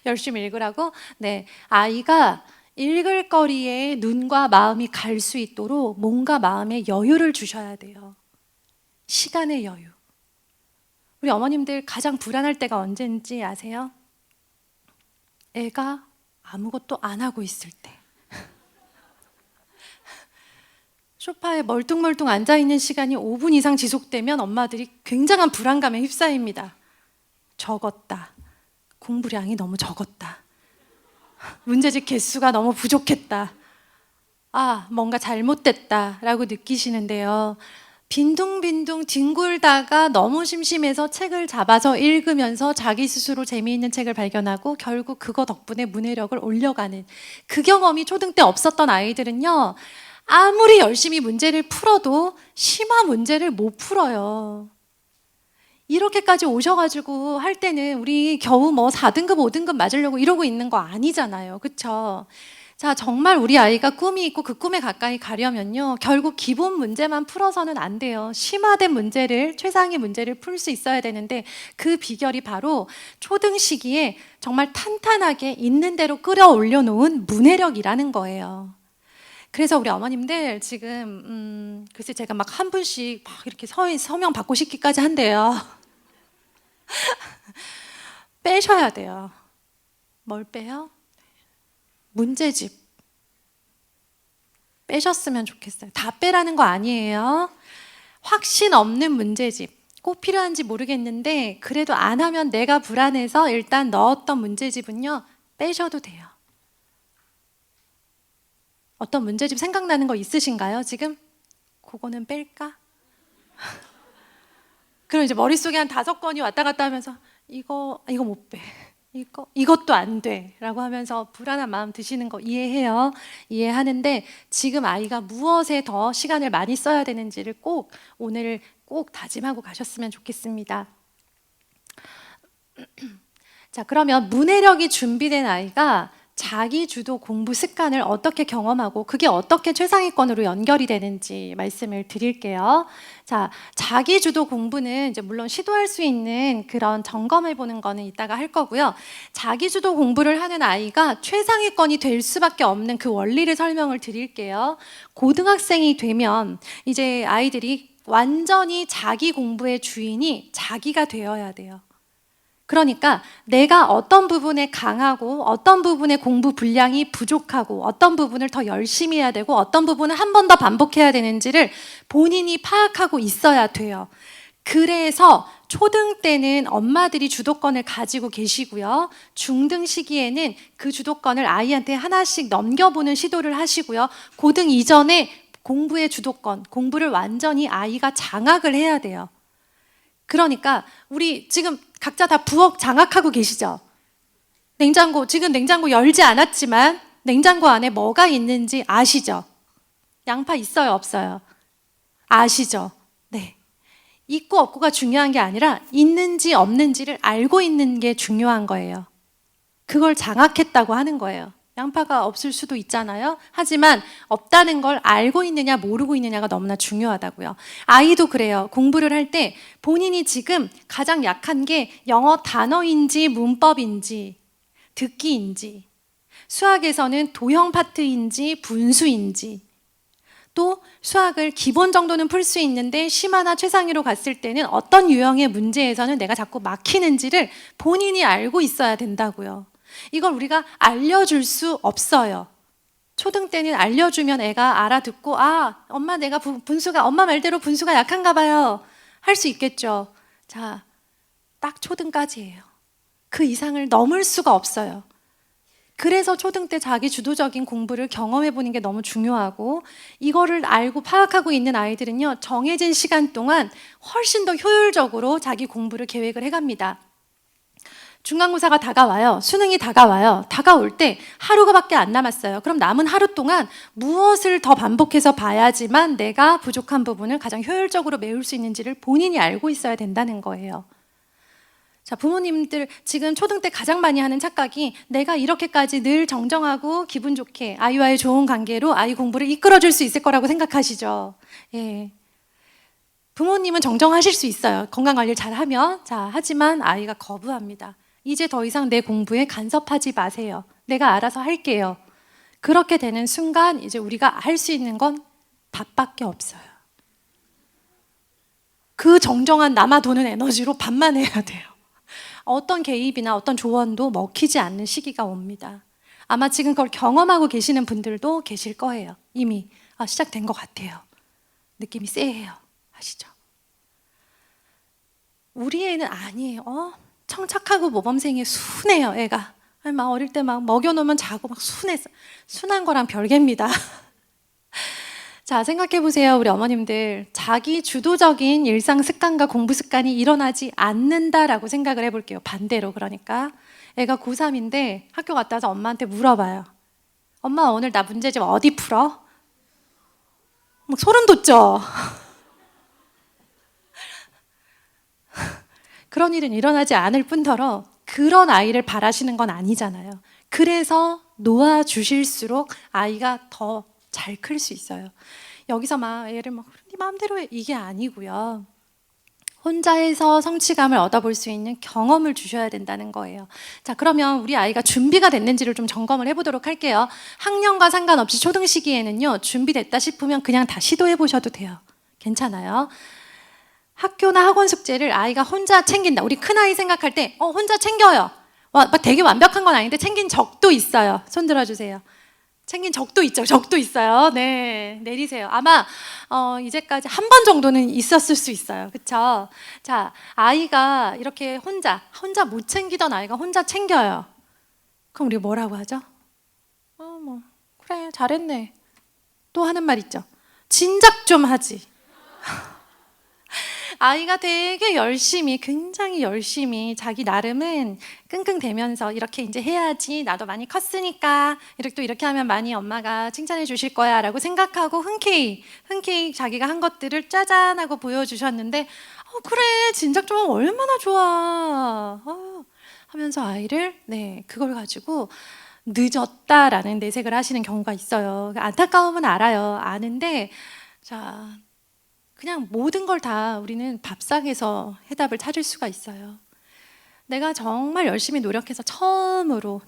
열심히 읽으라고? 네. 아이가 읽을 거리에 눈과 마음이 갈 수 있도록 몸과 마음에 여유를 주셔야 돼요. 시간의 여유. 우리 어머님들 가장 불안할 때가 언제인지 아세요? 애가 아무것도 안 하고 있을 때. 소파에 멀뚱멀뚱 앉아있는 시간이 5분 이상 지속되면 엄마들이 굉장한 불안감에 휩싸입니다. 적었다. 공부량이 너무 적었다. 문제집 개수가 너무 부족했다. 아, 뭔가 잘못됐다 라고 느끼시는데요. 빈둥빈둥 뒹굴다가 너무 심심해서 책을 잡아서 읽으면서 자기 스스로 재미있는 책을 발견하고 결국 그거 덕분에 문해력을 올려가는 그 경험이 초등 때 없었던 아이들은요, 아무리 열심히 문제를 풀어도 심화 문제를 못 풀어요. 이렇게까지 오셔가지고 할 때는 우리 겨우 뭐 4등급, 5등급 맞으려고 이러고 있는 거 아니잖아요. 그쵸? 자, 정말 우리 아이가 꿈이 있고 그 꿈에 가까이 가려면요, 결국 기본 문제만 풀어서는 안 돼요. 심화된 문제를, 최상의 문제를 풀 수 있어야 되는데 그 비결이 바로 초등 시기에 정말 탄탄하게 있는 대로 끌어올려 놓은 문해력이라는 거예요. 그래서 우리 어머님들 지금 글쎄 제가 막 한 분씩 막 이렇게 서명 받고 싶기까지 한대요. 빼셔야 돼요. 뭘 빼요? 문제집. 빼셨으면 좋겠어요. 다 빼라는 거 아니에요. 확신 없는 문제집 꼭 필요한지 모르겠는데 그래도 안 하면 내가 불안해서 일단 넣었던 문제집은요 빼셔도 돼요. 어떤 문제집 생각나는 거 있으신가요 지금? 그거는 뺄까? 그럼 이제 머릿속에 한 5건이 왔다 갔다 하면서 이거 못 빼. 이것도 안 돼. 라고 하면서 불안한 마음 드시는 거 이해해요. 이해하는데 지금 아이가 무엇에 더 시간을 많이 써야 되는지를 오늘 꼭 다짐하고 가셨으면 좋겠습니다. 자, 그러면 문해력이 준비된 아이가 자기 주도 공부 습관을 어떻게 경험하고 그게 어떻게 최상위권으로 연결이 되는지 말씀을 드릴게요. 자, 자기 주도 공부는 이제 물론 시도할 수 있는 그런 점검해 보는 거는 이따가 할 거고요. 자기 주도 공부를 하는 아이가 최상위권이 될 수밖에 없는 그 원리를 설명을 드릴게요. 고등학생이 되면 이제 아이들이 완전히 자기 공부의 주인이 자기가 되어야 돼요. 그러니까 내가 어떤 부분에 강하고 어떤 부분에 공부 분량이 부족하고 어떤 부분을 더 열심히 해야 되고 어떤 부분을 한 번 더 반복해야 되는지를 본인이 파악하고 있어야 돼요. 그래서 초등 때는 엄마들이 주도권을 가지고 계시고요. 중등 시기에는 그 주도권을 아이한테 하나씩 넘겨보는 시도를 하시고요. 고등 이전에 공부의 주도권, 공부를 완전히 아이가 장악을 해야 돼요. 그러니까 우리 지금 각자 다 부엌 장악하고 계시죠? 지금 냉장고 열지 않았지만 냉장고 안에 뭐가 있는지 아시죠? 양파 있어요, 없어요? 아시죠? 네. 있고 없고가 중요한 게 아니라 있는지 없는지를 알고 있는 게 중요한 거예요. 그걸 장악했다고 하는 거예요. 양파가 없을 수도 있잖아요. 하지만 없다는 걸 알고 있느냐 모르고 있느냐가 너무나 중요하다고요. 아이도 그래요. 공부를 할 때 본인이 지금 가장 약한 게 영어 단어인지 문법인지 듣기인지 수학에서는 도형 파트인지 분수인지 또 수학을 기본 정도는 풀 수 있는데 심화나 최상위로 갔을 때는 어떤 유형의 문제에서는 내가 자꾸 막히는지를 본인이 알고 있어야 된다고요. 이걸 우리가 알려줄 수 없어요. 초등 때는 알려주면 애가 알아듣고 엄마 엄마 말대로 분수가 약한가 봐요. 할 수 있겠죠. 자, 딱 초등까지예요. 그 이상을 넘을 수가 없어요. 그래서 초등 때 자기 주도적인 공부를 경험해 보는 게 너무 중요하고 이거를 알고 파악하고 있는 아이들은요. 정해진 시간 동안 훨씬 더 효율적으로 자기 공부를 계획을 해갑니다. 중간고사가 다가와요. 수능이 다가와요. 다가올 때 하루가밖에 안 남았어요. 그럼 남은 하루 동안 무엇을 더 반복해서 봐야지만 내가 부족한 부분을 가장 효율적으로 메울 수 있는지를 본인이 알고 있어야 된다는 거예요. 자, 부모님들 지금 초등 때 가장 많이 하는 착각이 내가 이렇게까지 늘 정정하고 기분 좋게 아이와의 좋은 관계로 아이 공부를 이끌어줄 수 있을 거라고 생각하시죠. 예. 부모님은 정정하실 수 있어요. 건강관리를 잘하면. 자, 하지만 아이가 거부합니다. 이제 더 이상 내 공부에 간섭하지 마세요. 내가 알아서 할게요. 그렇게 되는 순간 이제 우리가 할 수 있는 건 밥밖에 없어요. 그 정정한 남아 도는 에너지로 밥만 해야 돼요. 어떤 개입이나 어떤 조언도 먹히지 않는 시기가 옵니다. 아마 지금 그걸 경험하고 계시는 분들도 계실 거예요. 이미 시작된 것 같아요. 느낌이 쎄해요. 아시죠? 우리 애는 아니에요. 청착하고 모범생이 순해요. 애가 막 어릴 때 막 먹여놓으면 자고 막 순해서 순한 거랑 별개입니다. 자, 생각해 보세요. 우리 어머님들 자기 주도적인 일상 습관과 공부 습관이 일어나지 않는다라고 생각을 해볼게요. 반대로. 그러니까 애가 고3인데 학교 갔다 와서 엄마한테 물어봐요. 엄마 오늘 나 문제집 어디 풀어? 막 소름 돋죠? 그런 일은 일어나지 않을 뿐더러 그런 아이를 바라시는 건 아니잖아요. 그래서 놓아주실수록 아이가 더 잘 클 수 있어요. 여기서 막 애를 네 마음대로 해 이게 아니고요. 혼자서 성취감을 얻어볼 수 있는 경험을 주셔야 된다는 거예요. 자, 그러면 우리 아이가 준비가 됐는지를 좀 점검을 해보도록 할게요. 학년과 상관없이 초등 시기에는요. 준비됐다 싶으면 그냥 다 시도해 보셔도 돼요. 괜찮아요. 학교나 학원 숙제를 아이가 혼자 챙긴다. 우리 큰아이 생각할 때 혼자 챙겨요. 막 되게 완벽한 건 아닌데 챙긴 적도 있어요. 손 들어주세요. 챙긴 적도 있죠. 적도 있어요. 네, 내리세요. 아마 이제까지 한 번 정도는 있었을 수 있어요. 그렇죠? 자, 아이가 이렇게 혼자 못 챙기던 아이가 혼자 챙겨요. 그럼 우리 뭐라고 하죠? 뭐 그래, 잘했네. 또 하는 말 있죠. 진작 좀 하지. 아이가 되게 열심히, 굉장히 열심히 자기 나름은 끙끙대면서 이렇게 이제 해야지, 나도 많이 컸으니까 이렇게 또 이렇게 하면 많이 엄마가 칭찬해 주실 거야 라고 생각하고 흔쾌히 자기가 한 것들을 짜잔 하고 보여주셨는데 그래, 진작 좀 하면 얼마나 좋아 하면서 아이를 그걸 가지고 늦었다라는 내색을 하시는 경우가 있어요. 안타까움은 알아요. 아는데 자, 그냥 모든 걸 다 우리는 밥상에서 해답을 찾을 수가 있어요. 내가 정말 열심히 노력해서 처음으로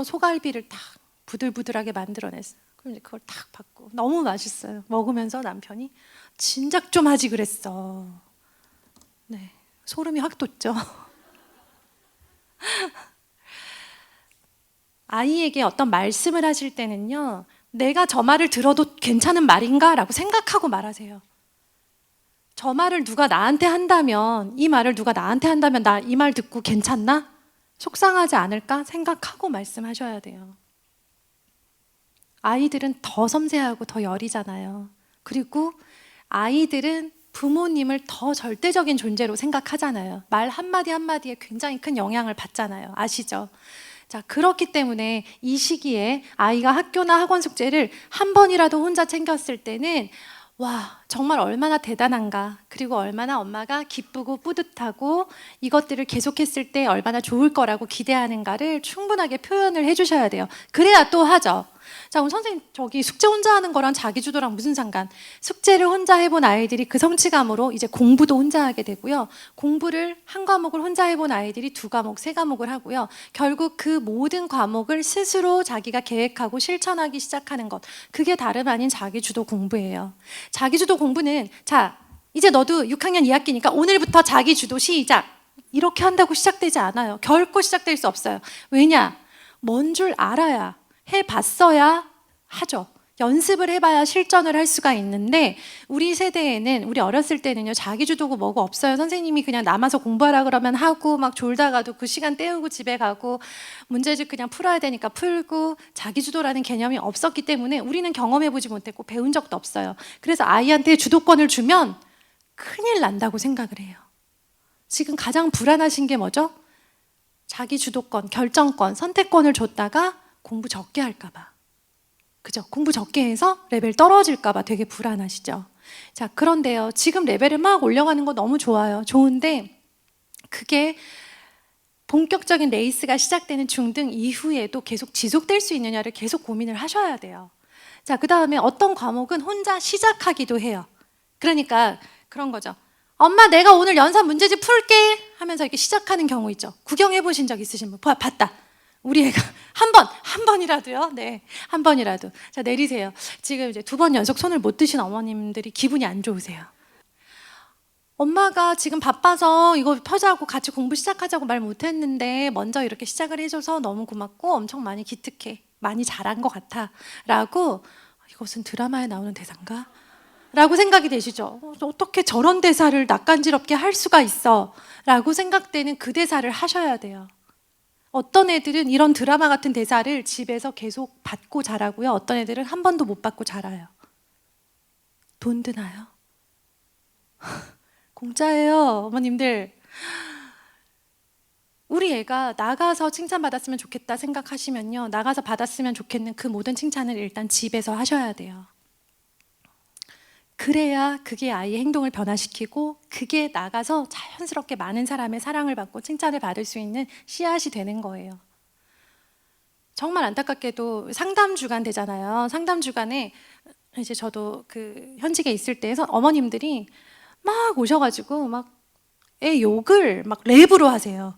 소갈비를 딱 부들부들하게 만들어냈어요. 그럼 이제 그걸 딱 받고 너무 맛있어요. 먹으면서 남편이 진작 좀 하지 그랬어. 네, 소름이 확 돋죠. 아이에게 어떤 말씀을 하실 때는요, 내가 저 말을 들어도 괜찮은 말인가? 라고 생각하고 말하세요. 저 말을 누가 나한테 한다면, 이 말을 누가 나한테 한다면 나 이 말 듣고 괜찮나? 속상하지 않을까? 생각하고 말씀하셔야 돼요. 아이들은 더 섬세하고 더 여리잖아요. 그리고 아이들은 부모님을 더 절대적인 존재로 생각하잖아요. 말 한마디 한마디에 굉장히 큰 영향을 받잖아요. 아시죠? 자, 그렇기 때문에 이 시기에 아이가 학교나 학원 숙제를 한 번이라도 혼자 챙겼을 때는 와, 정말 얼마나 대단한가. 그리고 얼마나 엄마가 기쁘고 뿌듯하고 이것들을 계속했을 때 얼마나 좋을 거라고 기대하는가를 충분하게 표현을 해주셔야 돼요. 그래야 또 하죠. 자, 그럼 선생님, 저기 숙제 혼자 하는 거랑 자기주도랑 무슨 상관? 숙제를 혼자 해본 아이들이 그 성취감으로 이제 공부도 혼자 하게 되고요. 공부를 한 과목을 혼자 해본 아이들이 2과목, 3과목을 하고요. 결국 그 모든 과목을 스스로 자기가 계획하고 실천하기 시작하는 것. 그게 다름 아닌 자기주도 공부예요. 자기주도 공부는 자, 이제 너도 6학년 2학기니까 오늘부터 자기주도 시작. 이렇게 한다고 시작되지 않아요. 결코 시작될 수 없어요. 왜냐? 뭔 줄 알아야, 해봤어야 하죠. 연습을 해봐야 실전을 할 수가 있는데 우리 세대에는, 우리 어렸을 때는요, 자기주도고 뭐고 없어요. 선생님이 그냥 남아서 공부하라 그러면 하고 막 졸다가도 그 시간 때우고 집에 가고 문제집 그냥 풀어야 되니까 풀고, 자기주도라는 개념이 없었기 때문에 우리는 경험해보지 못했고 배운 적도 없어요. 그래서 아이한테 주도권을 주면 큰일 난다고 생각을 해요. 지금 가장 불안하신 게 뭐죠? 자기 주도권, 결정권, 선택권을 줬다가 공부 적게 할까 봐. 그죠? 공부 적게 해서 레벨 떨어질까 봐 되게 불안하시죠? 자, 그런데요, 지금 레벨을 막 올려가는 거 너무 좋아요. 좋은데 그게 본격적인 레이스가 시작되는 중등 이후에도 계속 지속될 수 있느냐를 계속 고민을 하셔야 돼요. 자, 그 다음에 어떤 과목은 혼자 시작하기도 해요. 그러니까 그런 거죠. 엄마, 내가 오늘 연산 문제집 풀게 하면서 이렇게 시작하는 경우 있죠. 구경해 보신 적 있으신 분? 봤다. 우리 애가 한 번이라도요. 네, 한 번이라도. 자, 내리세요. 지금 이제 2번 연속 손을 못 드신 어머님들이 기분이 안 좋으세요. 엄마가 지금 바빠서 이거 펴자고 같이 공부 시작하자고 말 못했는데 먼저 이렇게 시작을 해줘서 너무 고맙고 엄청 많이 기특해. 많이 잘한 것 같아. 라고, 이것은 드라마에 나오는 대사인가? 라고 생각이 되시죠? 어떻게 저런 대사를 낯간지럽게 할 수가 있어? 라고 생각되는 그 대사를 하셔야 돼요. 어떤 애들은 이런 드라마 같은 대사를 집에서 계속 받고 자라고요. 어떤 애들은 한 번도 못 받고 자라요. 돈 드나요? 공짜예요, 어머님들. 우리 애가 나가서 칭찬받았으면 좋겠다 생각하시면요, 나가서 받았으면 좋겠는 그 모든 칭찬을 일단 집에서 하셔야 돼요. 그래야 그게 아이의 행동을 변화시키고 그게 나가서 자연스럽게 많은 사람의 사랑을 받고 칭찬을 받을 수 있는 씨앗이 되는 거예요. 정말 안타깝게도 상담 주간 되잖아요. 상담 주간에 이제 저도 그 현직에 있을 때 어머님들이 막 오셔가지고 막 애 욕을 막 랩으로 하세요.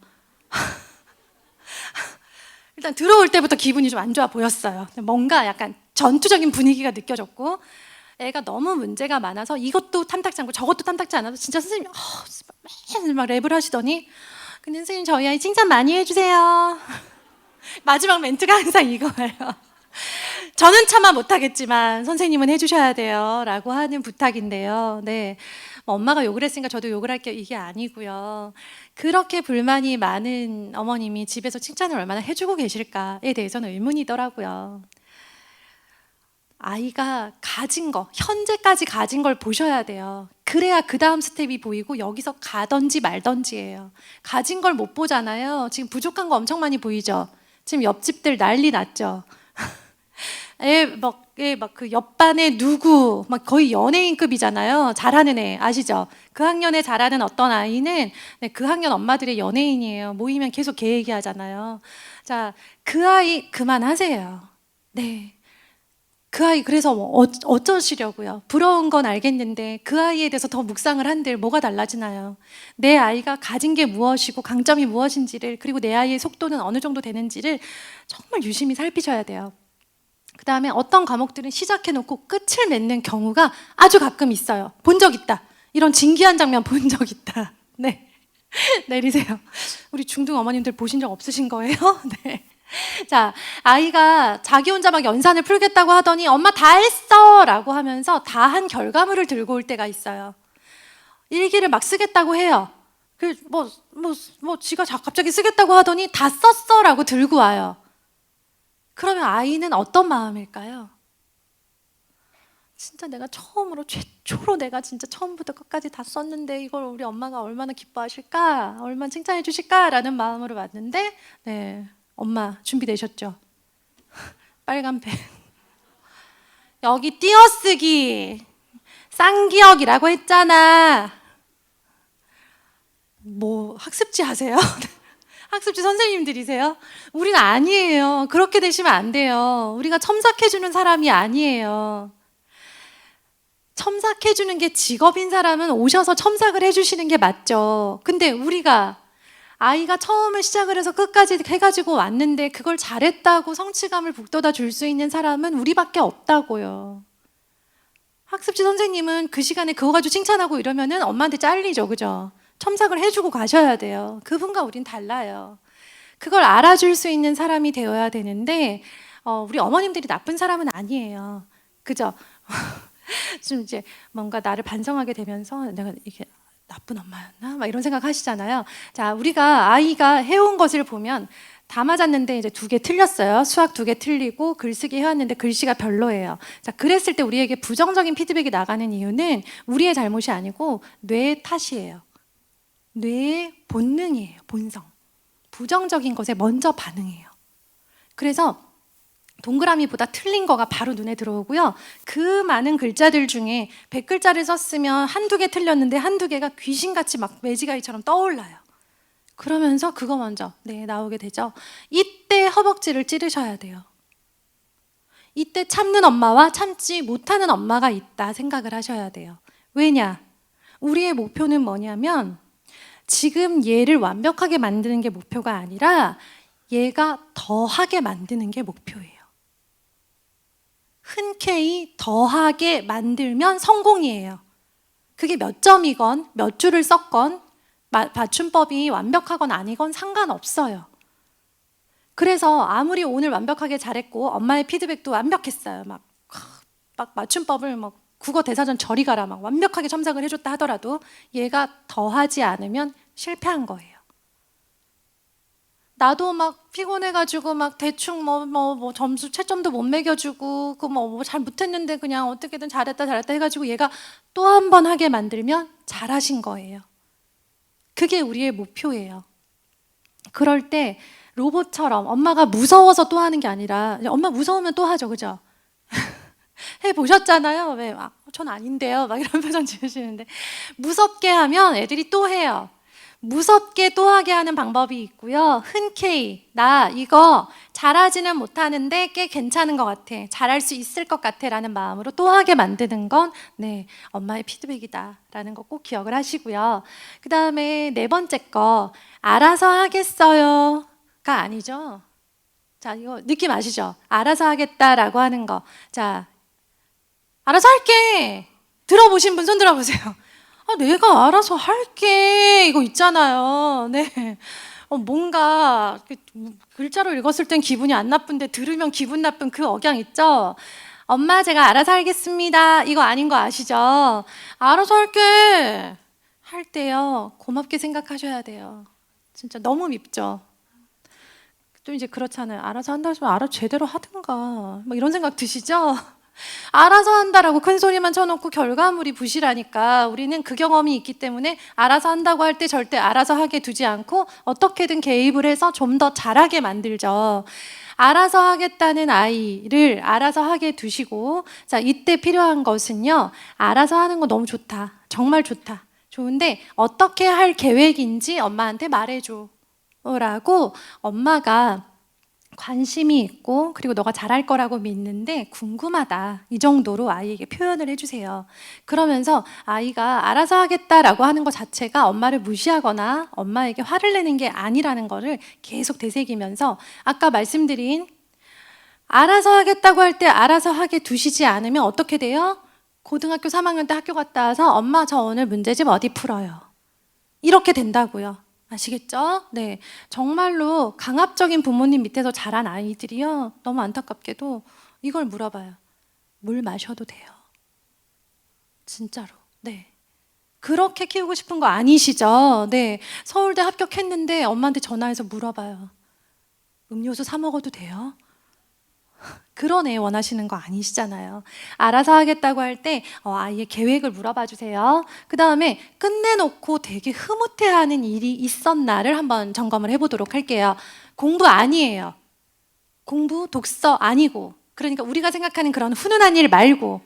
일단 들어올 때부터 기분이 좀 안 좋아 보였어요. 뭔가 약간 전투적인 분위기가 느껴졌고, 애가 너무 문제가 많아서 이것도 탐탁지 않고 저것도 탐탁지 않아서 진짜 선생님이 막 랩을 하시더니, 근데 선생님 저희 아이 칭찬 많이 해주세요. 마지막 멘트가 항상 이거예요. 저는 차마 못하겠지만 선생님은 해주셔야 돼요 라고 하는 부탁인데요. 네, 엄마가 욕을 했으니까 저도 욕을 할게요, 이게 아니고요. 그렇게 불만이 많은 어머님이 집에서 칭찬을 얼마나 해주고 계실까에 대해서는 의문이더라고요. 아이가 가진 거, 현재까지 가진 걸 보셔야 돼요. 그래야 그 다음 스텝이 보이고 여기서 가든지 말든지예요. 가진 걸 못 보잖아요. 지금 부족한 거 엄청 많이 보이죠. 지금 옆집들 난리 났죠. 그 옆반에 누구 막 거의 연예인급이잖아요. 잘하는 애 아시죠? 그 학년에 잘하는 어떤 아이는 그 학년 엄마들의 연예인이에요. 모이면 계속 걔 얘기하잖아요. 자, 그 아이 그만하세요. 네. 그 아이 그래서 어쩌시려고요? 부러운 건 알겠는데 그 아이에 대해서 더 묵상을 한들 뭐가 달라지나요? 내 아이가 가진 게 무엇이고 강점이 무엇인지를, 그리고 내 아이의 속도는 어느 정도 되는지를 정말 유심히 살피셔야 돼요. 그 다음에 어떤 과목들은 시작해놓고 끝을 맺는 경우가 아주 가끔 있어요. 본 적 있다. 이런 진기한 장면 본 적 있다. 네. 내리세요. 우리 중등 어머님들 보신 적 없으신 거예요? 네. 자, 아이가 자기 혼자 막 연산을 풀겠다고 하더니 엄마 다 했어! 라고 하면서 다 한 결과물을 들고 올 때가 있어요. 일기를 막 쓰겠다고 해요. 지가 갑자기 쓰겠다고 하더니 다 썼어! 라고 들고 와요. 그러면 아이는 어떤 마음일까요? 진짜 내가 최초로 내가 진짜 처음부터 끝까지 다 썼는데 이걸 우리 엄마가 얼마나 기뻐하실까? 얼마나 칭찬해 주실까? 라는 마음으로 왔는데, 네, 엄마 준비되셨죠? 빨간 펜. 여기 띄어쓰기 쌍기역이라고 했잖아. 뭐 학습지 하세요? 학습지 선생님들이세요? 우리는 아니에요. 그렇게 되시면 안 돼요. 우리가 첨삭해주는 사람이 아니에요. 첨삭해주는 게 직업인 사람은 오셔서 첨삭을 해주시는 게 맞죠. 근데 우리가 아이가 처음에 시작을 해서 끝까지 해가지고 왔는데 그걸 잘했다고 성취감을 북돋아 줄 수 있는 사람은 우리밖에 없다고요. 학습지 선생님은 그 시간에 그거 가지고 칭찬하고 이러면은 엄마한테 잘리죠, 그죠? 첨삭을 해주고 가셔야 돼요. 그분과 우린 달라요. 그걸 알아줄 수 있는 사람이 되어야 되는데 우리 어머님들이 나쁜 사람은 아니에요. 그죠? 좀 이제 뭔가 나를 반성하게 되면서 내가 이게 나쁜 엄마였나? 막 이런 생각 하시잖아요. 자, 우리가 아이가 해온 것을 보면 다 맞았는데 이제 2개 틀렸어요. 수학 2개 틀리고 글쓰기 해왔는데 글씨가 별로예요. 자, 그랬을 때 우리에게 부정적인 피드백이 나가는 이유는 우리의 잘못이 아니고 뇌의 탓이에요. 뇌의 본능이에요. 본성. 부정적인 것에 먼저 반응해요. 그래서 동그라미보다 틀린 거가 바로 눈에 들어오고요. 그 많은 글자들 중에 100글자를 썼으면 1-2개 틀렸는데 1-2개가 귀신같이 막 매지가이처럼 떠올라요. 그러면서 그거 먼저 나오게 되죠. 이때 허벅지를 찌르셔야 돼요. 이때 참는 엄마와 참지 못하는 엄마가 있다 생각을 하셔야 돼요. 왜냐? 우리의 목표는 뭐냐면 지금 얘를 완벽하게 만드는 게 목표가 아니라 얘가 더하게 만드는 게 목표예요. 흔쾌히 더하게 만들면 성공이에요. 그게 몇 점이건 몇 줄을 썼건 맞춤법이 완벽하건 아니건 상관없어요. 그래서 아무리 오늘 완벽하게 잘했고 엄마의 피드백도 완벽했어요. 막 맞춤법을 국어 대사전 저리 가라 막 완벽하게 첨삭을 해줬다 하더라도 얘가 더하지 않으면 실패한 거예요. 나도 막 피곤해가지고 막 대충 점수 채점도 못 매겨주고 잘 못했는데 그냥 어떻게든 잘했다 해가지고 얘가 또 한 번 하게 만들면 잘하신 거예요. 그게 우리의 목표예요. 그럴 때 로봇처럼 엄마가 무서워서 또 하는 게 아니라 엄마 무서우면 또 하죠, 그죠? 해보셨잖아요. 왜 전 아닌데요 막 이런 표정 지으시는데 무섭게 하면 애들이 또 해요. 무섭게 또 하게 하는 방법이 있고요. 흔쾌히 나 이거 잘하지는 못하는데 꽤 괜찮은 것 같아, 잘할 수 있을 것 같아 라는 마음으로 또 하게 만드는 건 엄마의 피드백이다 라는 거 꼭 기억을 하시고요. 그 다음에 4번째 거 알아서 하겠어요 가 아니죠. 자, 이거 느낌 아시죠? 알아서 하겠다라고 하는 거. 자, 알아서 할게 들어보신 분 손 들어보세요. 내가 알아서 할게 이거 있잖아요. 네, 뭔가 글자로 읽었을 땐 기분이 안 나쁜데 들으면 기분 나쁜 그 억양 있죠? 엄마 제가 알아서 하겠습니다. 이거 아닌 거 아시죠? 알아서 할게. 할 때요. 고맙게 생각하셔야 돼요. 진짜 너무 밉죠? 또 이제 그렇잖아요. 알아서 한다 하시면 알아서 제대로 하든가. 뭐 이런 생각 드시죠? 알아서 한다라고 큰 소리만 쳐놓고 결과물이 부실하니까 우리는 그 경험이 있기 때문에 알아서 한다고 할 때 절대 알아서 하게 두지 않고 어떻게든 개입을 해서 좀 더 잘하게 만들죠. 알아서 하겠다는 아이를 알아서 하게 두시고, 자, 이때 필요한 것은요, 알아서 하는 거 너무 좋다. 정말 좋다. 좋은데 어떻게 할 계획인지 엄마한테 말해줘 라고 엄마가 관심이 있고 그리고 너가 잘할 거라고 믿는데 궁금하다 이 정도로 아이에게 표현을 해주세요. 그러면서 아이가 알아서 하겠다라고 하는 것 자체가 엄마를 무시하거나 엄마에게 화를 내는 게 아니라는 거를 계속 되새기면서 아까 말씀드린 알아서 하겠다고 할 때 알아서 하게 두시지 않으면 어떻게 돼요? 고등학교 3학년 때 학교 갔다 와서 엄마 저 오늘 문제집 어디 풀어요? 이렇게 된다고요. 아시겠죠? 네. 정말로 강압적인 부모님 밑에서 자란 아이들이요. 너무 안타깝게도 이걸 물어봐요. 물 마셔도 돼요. 진짜로. 네. 그렇게 키우고 싶은 거 아니시죠? 네. 서울대 합격했는데 엄마한테 전화해서 물어봐요. 음료수 사 먹어도 돼요? 그런 애 원하시는 거 아니시잖아요. 알아서 하겠다고 할 때 아이의 계획을 물어봐 주세요. 그 다음에 끝내놓고 되게 흐뭇해하는 일이 있었나를 한번 점검을 해보도록 할게요. 공부 아니에요. 공부, 독서 아니고, 그러니까 우리가 생각하는 그런 훈훈한 일 말고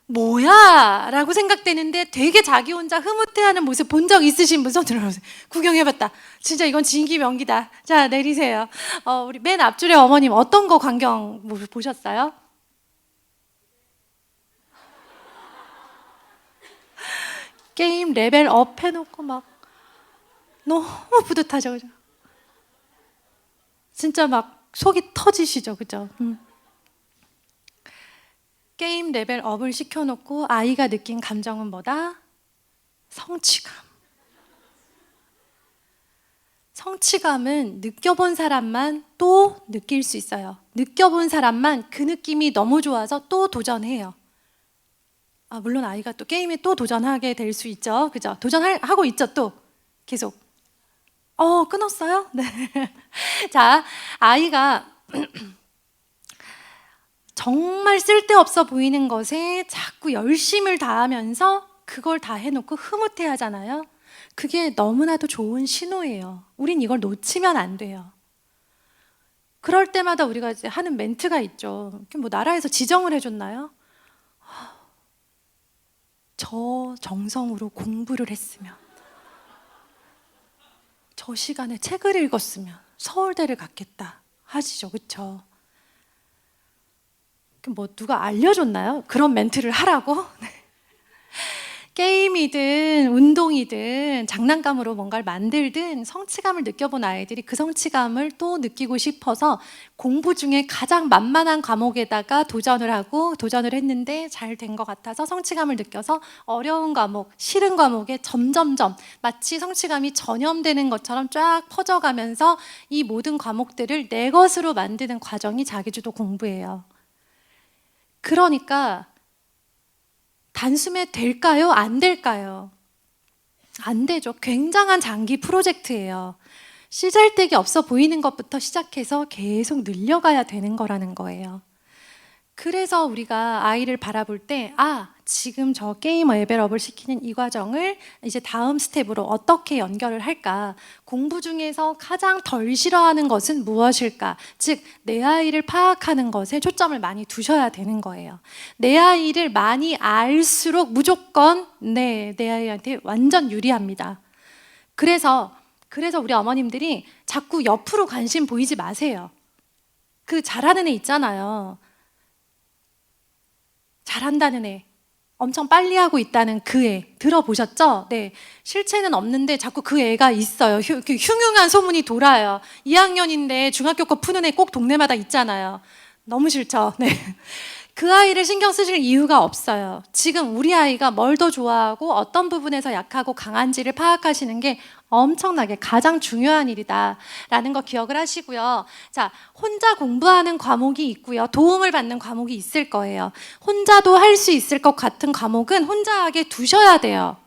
뭐야? 라고 생각되는데 되게 자기 혼자 흐뭇해하는 모습 본 적 있으신 분 손 들어보세요. 구경해봤다. 진짜 이건 진기명기다. 자, 내리세요. 우리 맨 앞줄에 어머님 어떤 거 광경 보셨어요? 게임 레벨 업 해놓고 막 너무 뿌듯하죠, 그죠? 진짜 막 속이 터지시죠, 그죠? 게임 레벨 업을 시켜놓고 아이가 느낀 감정은 뭐다? 성취감. 성취감은 느껴본 사람만 또 느낄 수 있어요. 느껴본 사람만 그 느낌이 너무 좋아서 또 도전해요. 물론 아이가 또 게임에 또 도전하게 될 수 있죠. 그죠? 도전하고 있죠, 또. 계속. 끊었어요? 네. 자, 아이가 정말 쓸데없어 보이는 것에 자꾸 열심을 다하면서 그걸 다 해놓고 흐뭇해 하잖아요. 그게 너무나도 좋은 신호예요. 우린 이걸 놓치면 안 돼요. 그럴 때마다 우리가 이제 하는 멘트가 있죠. 뭐 나라에서 지정을 해줬나요? 저 정성으로 공부를 했으면, 저 시간에 책을 읽었으면 서울대를 갔겠다 하시죠, 그렇죠? 뭐 누가 알려줬나요? 그런 멘트를 하라고? 게임이든 운동이든 장난감으로 뭔가를 만들든 성취감을 느껴본 아이들이 그 성취감을 또 느끼고 싶어서 공부 중에 가장 만만한 과목에다가 도전을 하고 도전을 했는데 잘 된 것 같아서 성취감을 느껴서 어려운 과목, 싫은 과목에 점점점 마치 성취감이 전염되는 것처럼 쫙 퍼져가면서 이 모든 과목들을 내 것으로 만드는 과정이 자기주도 공부예요. 그러니까 단숨에 될까요? 안 될까요? 안 되죠. 굉장한 장기 프로젝트예요. 쓰잘데기 없어 보이는 것부터 시작해서 계속 늘려가야 되는 거라는 거예요. 그래서 우리가 아이를 바라볼 때 지금 저 게임 레벨업을 시키는 이 과정을 이제 다음 스텝으로 어떻게 연결을 할까? 공부 중에서 가장 덜 싫어하는 것은 무엇일까? 즉, 내 아이를 파악하는 것에 초점을 많이 두셔야 되는 거예요. 내 아이를 많이 알수록 무조건 내 아이한테 완전 유리합니다. 그래서 우리 어머님들이 자꾸 옆으로 관심 보이지 마세요. 그 잘하는 애 있잖아요. 잘한다는 애, 엄청 빨리 하고 있다는 그 애 들어보셨죠? 네, 실체는 없는데 자꾸 그 애가 있어요. 흉흉한 소문이 돌아요. 2학년인데 중학교 거 푸는 애 꼭 동네마다 있잖아요. 너무 싫죠? 네. 그 아이를 신경 쓰실 이유가 없어요. 지금 우리 아이가 뭘 더 좋아하고 어떤 부분에서 약하고 강한지를 파악하시는 게 엄청나게 가장 중요한 일이다라는 거 기억을 하시고요. 자, 혼자 공부하는 과목이 있고요. 도움을 받는 과목이 있을 거예요. 혼자도 할 수 있을 것 같은 과목은 혼자 하게 두셔야 돼요.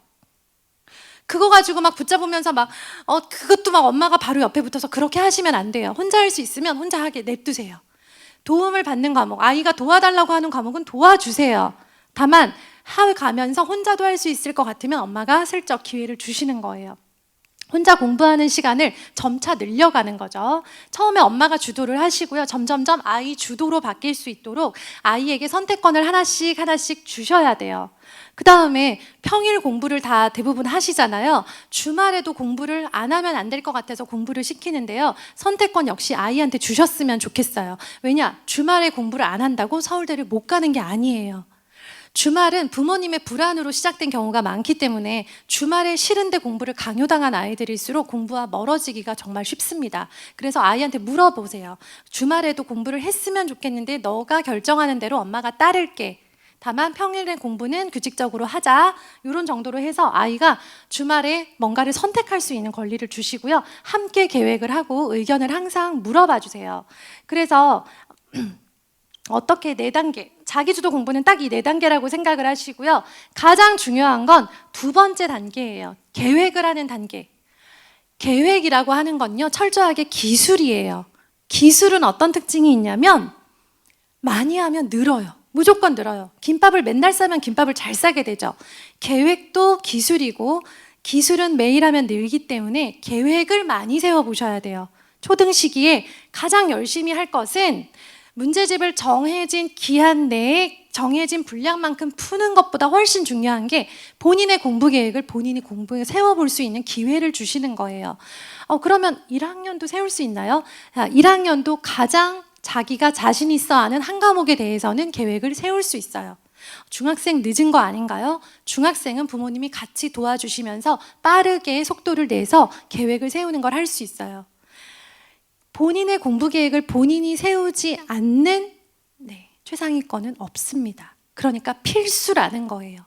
그거 가지고 막 붙잡으면서 그것도 막 엄마가 바로 옆에 붙어서 그렇게 하시면 안 돼요. 혼자 할 수 있으면 혼자 하게 냅두세요. 도움을 받는 과목, 아이가 도와달라고 하는 과목은 도와주세요. 다만 가면서 혼자도 할 수 있을 것 같으면 엄마가 슬쩍 기회를 주시는 거예요. 혼자 공부하는 시간을 점차 늘려가는 거죠. 처음에 엄마가 주도를 하시고요. 점점점 아이 주도로 바뀔 수 있도록 아이에게 선택권을 하나씩 하나씩 주셔야 돼요. 그 다음에 평일 공부를 다 대부분 하시잖아요. 주말에도 공부를 안 하면 안 될 것 같아서 공부를 시키는데요. 선택권 역시 아이한테 주셨으면 좋겠어요. 왜냐? 주말에 공부를 안 한다고 서울대를 못 가는 게 아니에요. 주말은 부모님의 불안으로 시작된 경우가 많기 때문에 주말에 싫은데 공부를 강요당한 아이들일수록 공부와 멀어지기가 정말 쉽습니다. 그래서 아이한테 물어보세요. 주말에도 공부를 했으면 좋겠는데 너가 결정하는 대로 엄마가 따를게. 다만 평일에 공부는 규칙적으로 하자. 이런 정도로 해서 아이가 주말에 뭔가를 선택할 수 있는 권리를 주시고요. 함께 계획을 하고 의견을 항상 물어봐 주세요. 그래서 어떻게 4단계, 자기주도 공부는 딱 이 4단계라고 생각을 하시고요. 가장 중요한 건 2번째 단계예요. 계획을 하는 단계. 계획이라고 하는 건요, 철저하게 기술이에요. 기술은 어떤 특징이 있냐면 많이 하면 늘어요. 무조건 늘어요. 김밥을 맨날 싸면 김밥을 잘 싸게 되죠. 계획도 기술이고 기술은 매일 하면 늘기 때문에 계획을 많이 세워보셔야 돼요. 초등 시기에 가장 열심히 할 것은 문제집을 정해진 기한 내에 정해진 분량만큼 푸는 것보다 훨씬 중요한 게 본인의 공부 계획을 본인이 공부에 세워볼 수 있는 기회를 주시는 거예요. 그러면 1학년도 세울 수 있나요? 1학년도 가장 자기가 자신 있어 하는 한 과목에 대해서는 계획을 세울 수 있어요. 중학생 늦은 거 아닌가요? 중학생은 부모님이 같이 도와주시면서 빠르게 속도를 내서 계획을 세우는 걸 할 수 있어요. 본인의 공부 계획을 본인이 세우지 않는 최상위권은 없습니다. 그러니까 필수라는 거예요.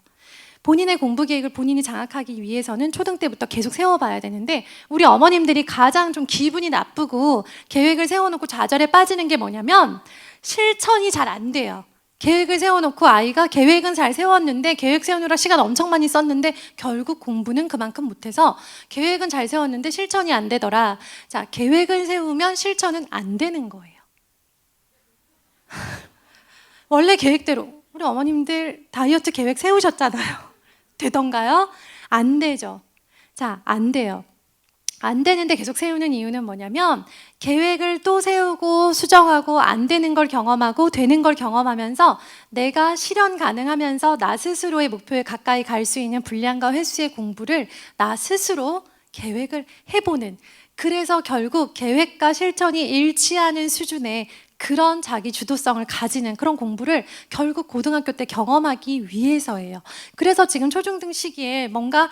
본인의 공부 계획을 본인이 장악하기 위해서는 초등 때부터 계속 세워봐야 되는데 우리 어머님들이 가장 좀 기분이 나쁘고 계획을 세워놓고 좌절에 빠지는 게 뭐냐면 실천이 잘 안 돼요. 계획을 세워놓고 아이가 계획은 잘 세웠는데 계획 세우느라 시간 엄청 많이 썼는데 결국 공부는 그만큼 못해서 계획은 잘 세웠는데 실천이 안 되더라. 자, 계획을 세우면 실천은 안 되는 거예요. 원래 계획대로 우리 어머님들 다이어트 계획 세우셨잖아요. 되던가요? 안 되죠. 자, 안 돼요. 안 되는데 계속 세우는 이유는 뭐냐면 계획을 또 세우고 수정하고 안 되는 걸 경험하고 되는 걸 경험하면서 내가 실현 가능하면서 나 스스로의 목표에 가까이 갈 수 있는 분량과 횟수의 공부를 나 스스로 계획을 해보는, 그래서 결국 계획과 실천이 일치하는 수준의 그런 자기 주도성을 가지는 그런 공부를 결국 고등학교 때 경험하기 위해서예요. 그래서 지금 초중등 시기에 뭔가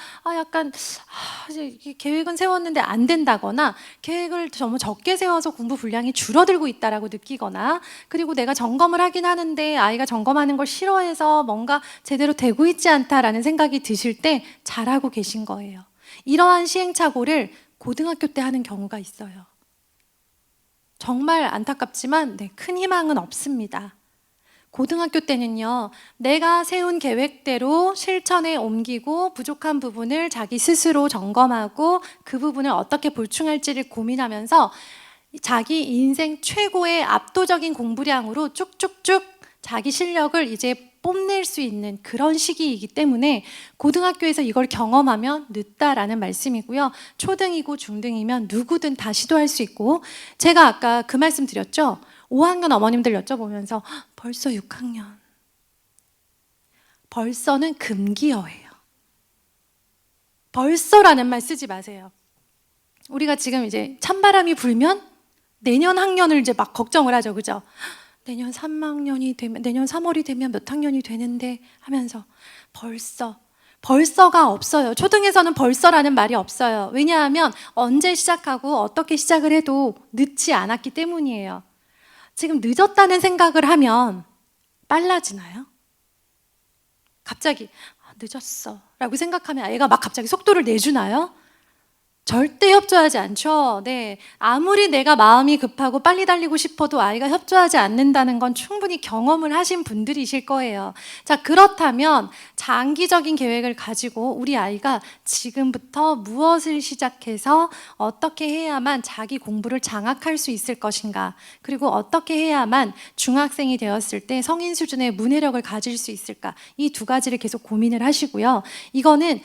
이제 계획은 세웠는데 안 된다거나 계획을 너무 적게 세워서 공부 분량이 줄어들고 있다라고 느끼거나, 그리고 내가 점검을 하긴 하는데 아이가 점검하는 걸 싫어해서 뭔가 제대로 되고 있지 않다라는 생각이 드실 때 잘하고 계신 거예요. 이러한 시행착오를 고등학교 때 하는 경우가 있어요. 정말 안타깝지만 큰 희망은 없습니다. 고등학교 때는요, 내가 세운 계획대로 실천에 옮기고 부족한 부분을 자기 스스로 점검하고 그 부분을 어떻게 보충할지를 고민하면서 자기 인생 최고의 압도적인 공부량으로 쭉쭉쭉 자기 실력을 이제 뽐낼 수 있는 그런 시기이기 때문에 고등학교에서 이걸 경험하면 늦다라는 말씀이고요. 초등이고 중등이면 누구든 다 시도할 수 있고, 제가 아까 그 말씀 드렸죠. 5학년 어머님들 여쭤보면서 벌써 6학년. 벌써는 금기어예요. 벌써라는 말 쓰지 마세요. 우리가 지금 이제 찬바람이 불면 내년 학년을 이제 막 걱정을 하죠. 그죠? 내년 3학년이 되면, 내년 3월이 되면 몇 학년이 되는데 하면서 벌써가 없어요. 초등에서는 벌써라는 말이 없어요. 왜냐하면 언제 시작하고 어떻게 시작을 해도 늦지 않았기 때문이에요. 지금 늦었다는 생각을 하면 빨라지나요? 갑자기 늦었어 라고 생각하면 애가 막 갑자기 속도를 내주나요? 절대 협조하지 않죠. 네. 아무리 내가 마음이 급하고 빨리 달리고 싶어도 아이가 협조하지 않는다는 건 충분히 경험을 하신 분들이실 거예요. 자, 그렇다면 장기적인 계획을 가지고 우리 아이가 지금부터 무엇을 시작해서 어떻게 해야만 자기 공부를 장악할 수 있을 것인가, 그리고 어떻게 해야만 중학생이 되었을 때 성인 수준의 문해력을 가질 수 있을까, 이 두 가지를 계속 고민을 하시고요. 이거는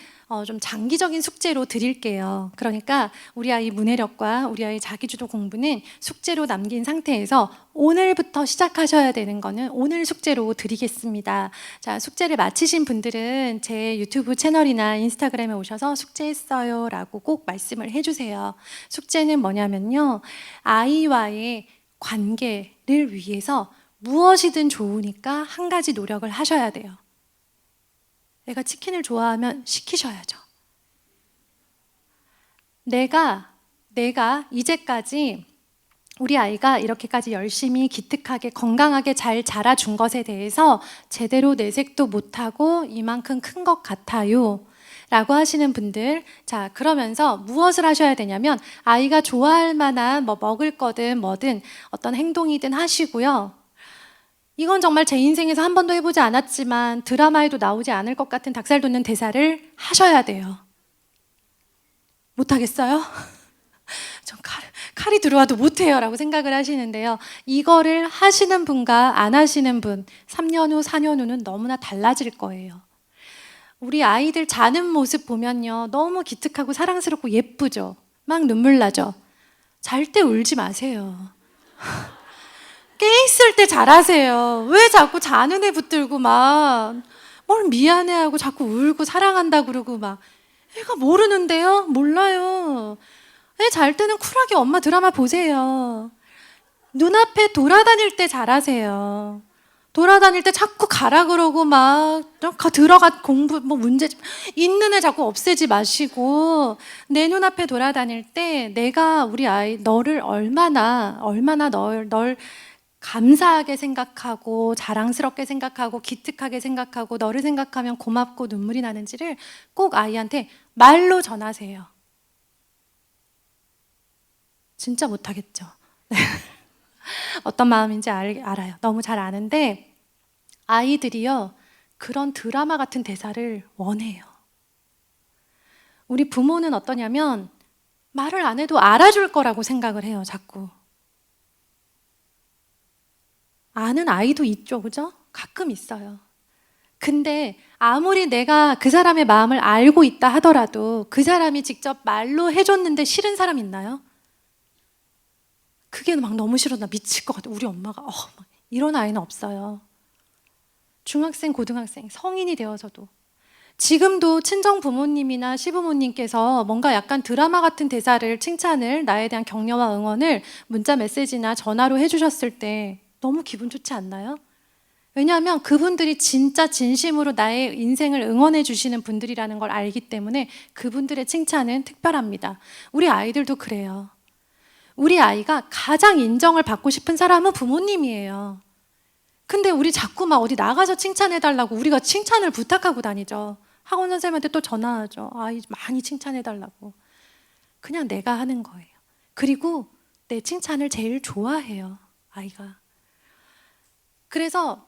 좀 장기적인 숙제로 드릴게요. 그러니까 우리 아이 문해력과 우리 아이 자기주도 공부는 숙제로 남긴 상태에서 오늘부터 시작하셔야 되는 거는 오늘 숙제로 드리겠습니다. 자, 숙제를 마치신 분들은 제 유튜브 채널이나 인스타그램에 오셔서 숙제했어요 라고 꼭 말씀을 해주세요. 숙제는 뭐냐면요, 아이와의 관계를 위해서 무엇이든 좋으니까 한 가지 노력을 하셔야 돼요. 내가 치킨을 좋아하면 시키셔야죠. 내가 이제까지 우리 아이가 이렇게까지 열심히 기특하게 건강하게 잘 자라준 것에 대해서 제대로 내색도 못하고 이만큼 큰 것 같아요 라고 하시는 분들, 자, 그러면서 무엇을 하셔야 되냐면 아이가 좋아할 만한 뭐 먹을 거든 뭐든 어떤 행동이든 하시고요. 이건 정말 제 인생에서 한 번도 해보지 않았지만 드라마에도 나오지 않을 것 같은 닭살 돋는 대사를 하셔야 돼요. 못하겠어요? 전 칼이 들어와도 못해요 라고 생각을 하시는데요. 이거를 하시는 분과 안 하시는 분 3년 후, 4년 후는 너무나 달라질 거예요. 우리 아이들 자는 모습 보면요, 너무 기특하고 사랑스럽고 예쁘죠? 막 눈물 나죠? 잘 때 울지 마세요. 깨 있을 때 잘하세요. 왜 자꾸 자는 애 붙들고 막 뭘 미안해하고 자꾸 울고 사랑한다 그러고 막. 애가 모르는데요? 몰라요. 애 잘 때는 쿨하게 엄마 드라마 보세요. 눈앞에 돌아다닐 때 잘하세요. 돌아다닐 때 자꾸 가라 그러고 막 들어가 공부 뭐 문제 있는 애 자꾸 없애지 마시고, 내 눈앞에 돌아다닐 때 내가 우리 아이 너를 얼마나 널 감사하게 생각하고 자랑스럽게 생각하고 기특하게 생각하고 너를 생각하면 고맙고 눈물이 나는지를 꼭 아이한테 말로 전하세요. 진짜 못하겠죠? 어떤 마음인지 알아요. 너무 잘 아는데 아이들이요, 그런 드라마 같은 대사를 원해요. 우리 부모는 어떠냐면 말을 안 해도 알아줄 거라고 생각을 해요. 자꾸. 아는 아이도 있죠, 그죠? 가끔 있어요. 근데 아무리 내가 그 사람의 마음을 알고 있다 하더라도 그 사람이 직접 말로 해줬는데 싫은 사람 있나요? 그게 막 너무 싫어, 나 미칠 것 같아, 우리 엄마가 막 이런 아이는 없어요. 중학생, 고등학생, 성인이 되어서도 지금도 친정 부모님이나 시부모님께서 뭔가 약간 드라마 같은 대사를, 칭찬을, 나에 대한 격려와 응원을 문자 메시지나 전화로 해주셨을 때 너무 기분 좋지 않나요? 왜냐하면 그분들이 진짜 진심으로 나의 인생을 응원해 주시는 분들이라는 걸 알기 때문에 그분들의 칭찬은 특별합니다. 우리 아이들도 그래요. 우리 아이가 가장 인정을 받고 싶은 사람은 부모님이에요. 근데 우리 자꾸 막 어디 나가서 칭찬해달라고 우리가 칭찬을 부탁하고 다니죠. 학원 선생님한테 또 전화하죠. 아이 많이 칭찬해달라고. 그냥 내가 하는 거예요. 그리고 내 칭찬을 제일 좋아해요, 아이가. 그래서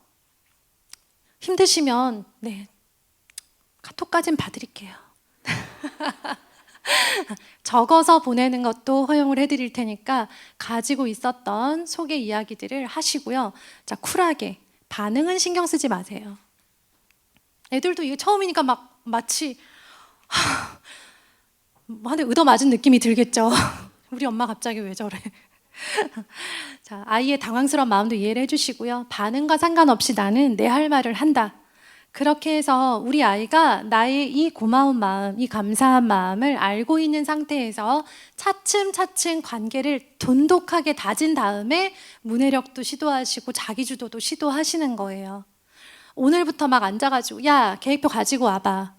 힘드시면 카톡까진 봐드릴게요. 적어서 보내는 것도 허용을 해드릴 테니까 가지고 있었던 소개 이야기들을 하시고요. 자, 쿨하게 반응은 신경 쓰지 마세요. 애들도 이게 처음이니까 막 마치 한 대 얻어맞은 느낌이 들겠죠. 우리 엄마 갑자기 왜 저래? 자, 아이의 당황스러운 마음도 이해를 해주시고요. 반응과 상관없이 나는 내 할 말을 한다. 그렇게 해서 우리 아이가 나의 이 고마운 마음, 이 감사한 마음을 알고 있는 상태에서 차츰차츰 관계를 돈독하게 다진 다음에 문해력도 시도하시고 자기주도도 시도하시는 거예요. 오늘부터 막 앉아가지고 야, 계획표 가지고 와봐.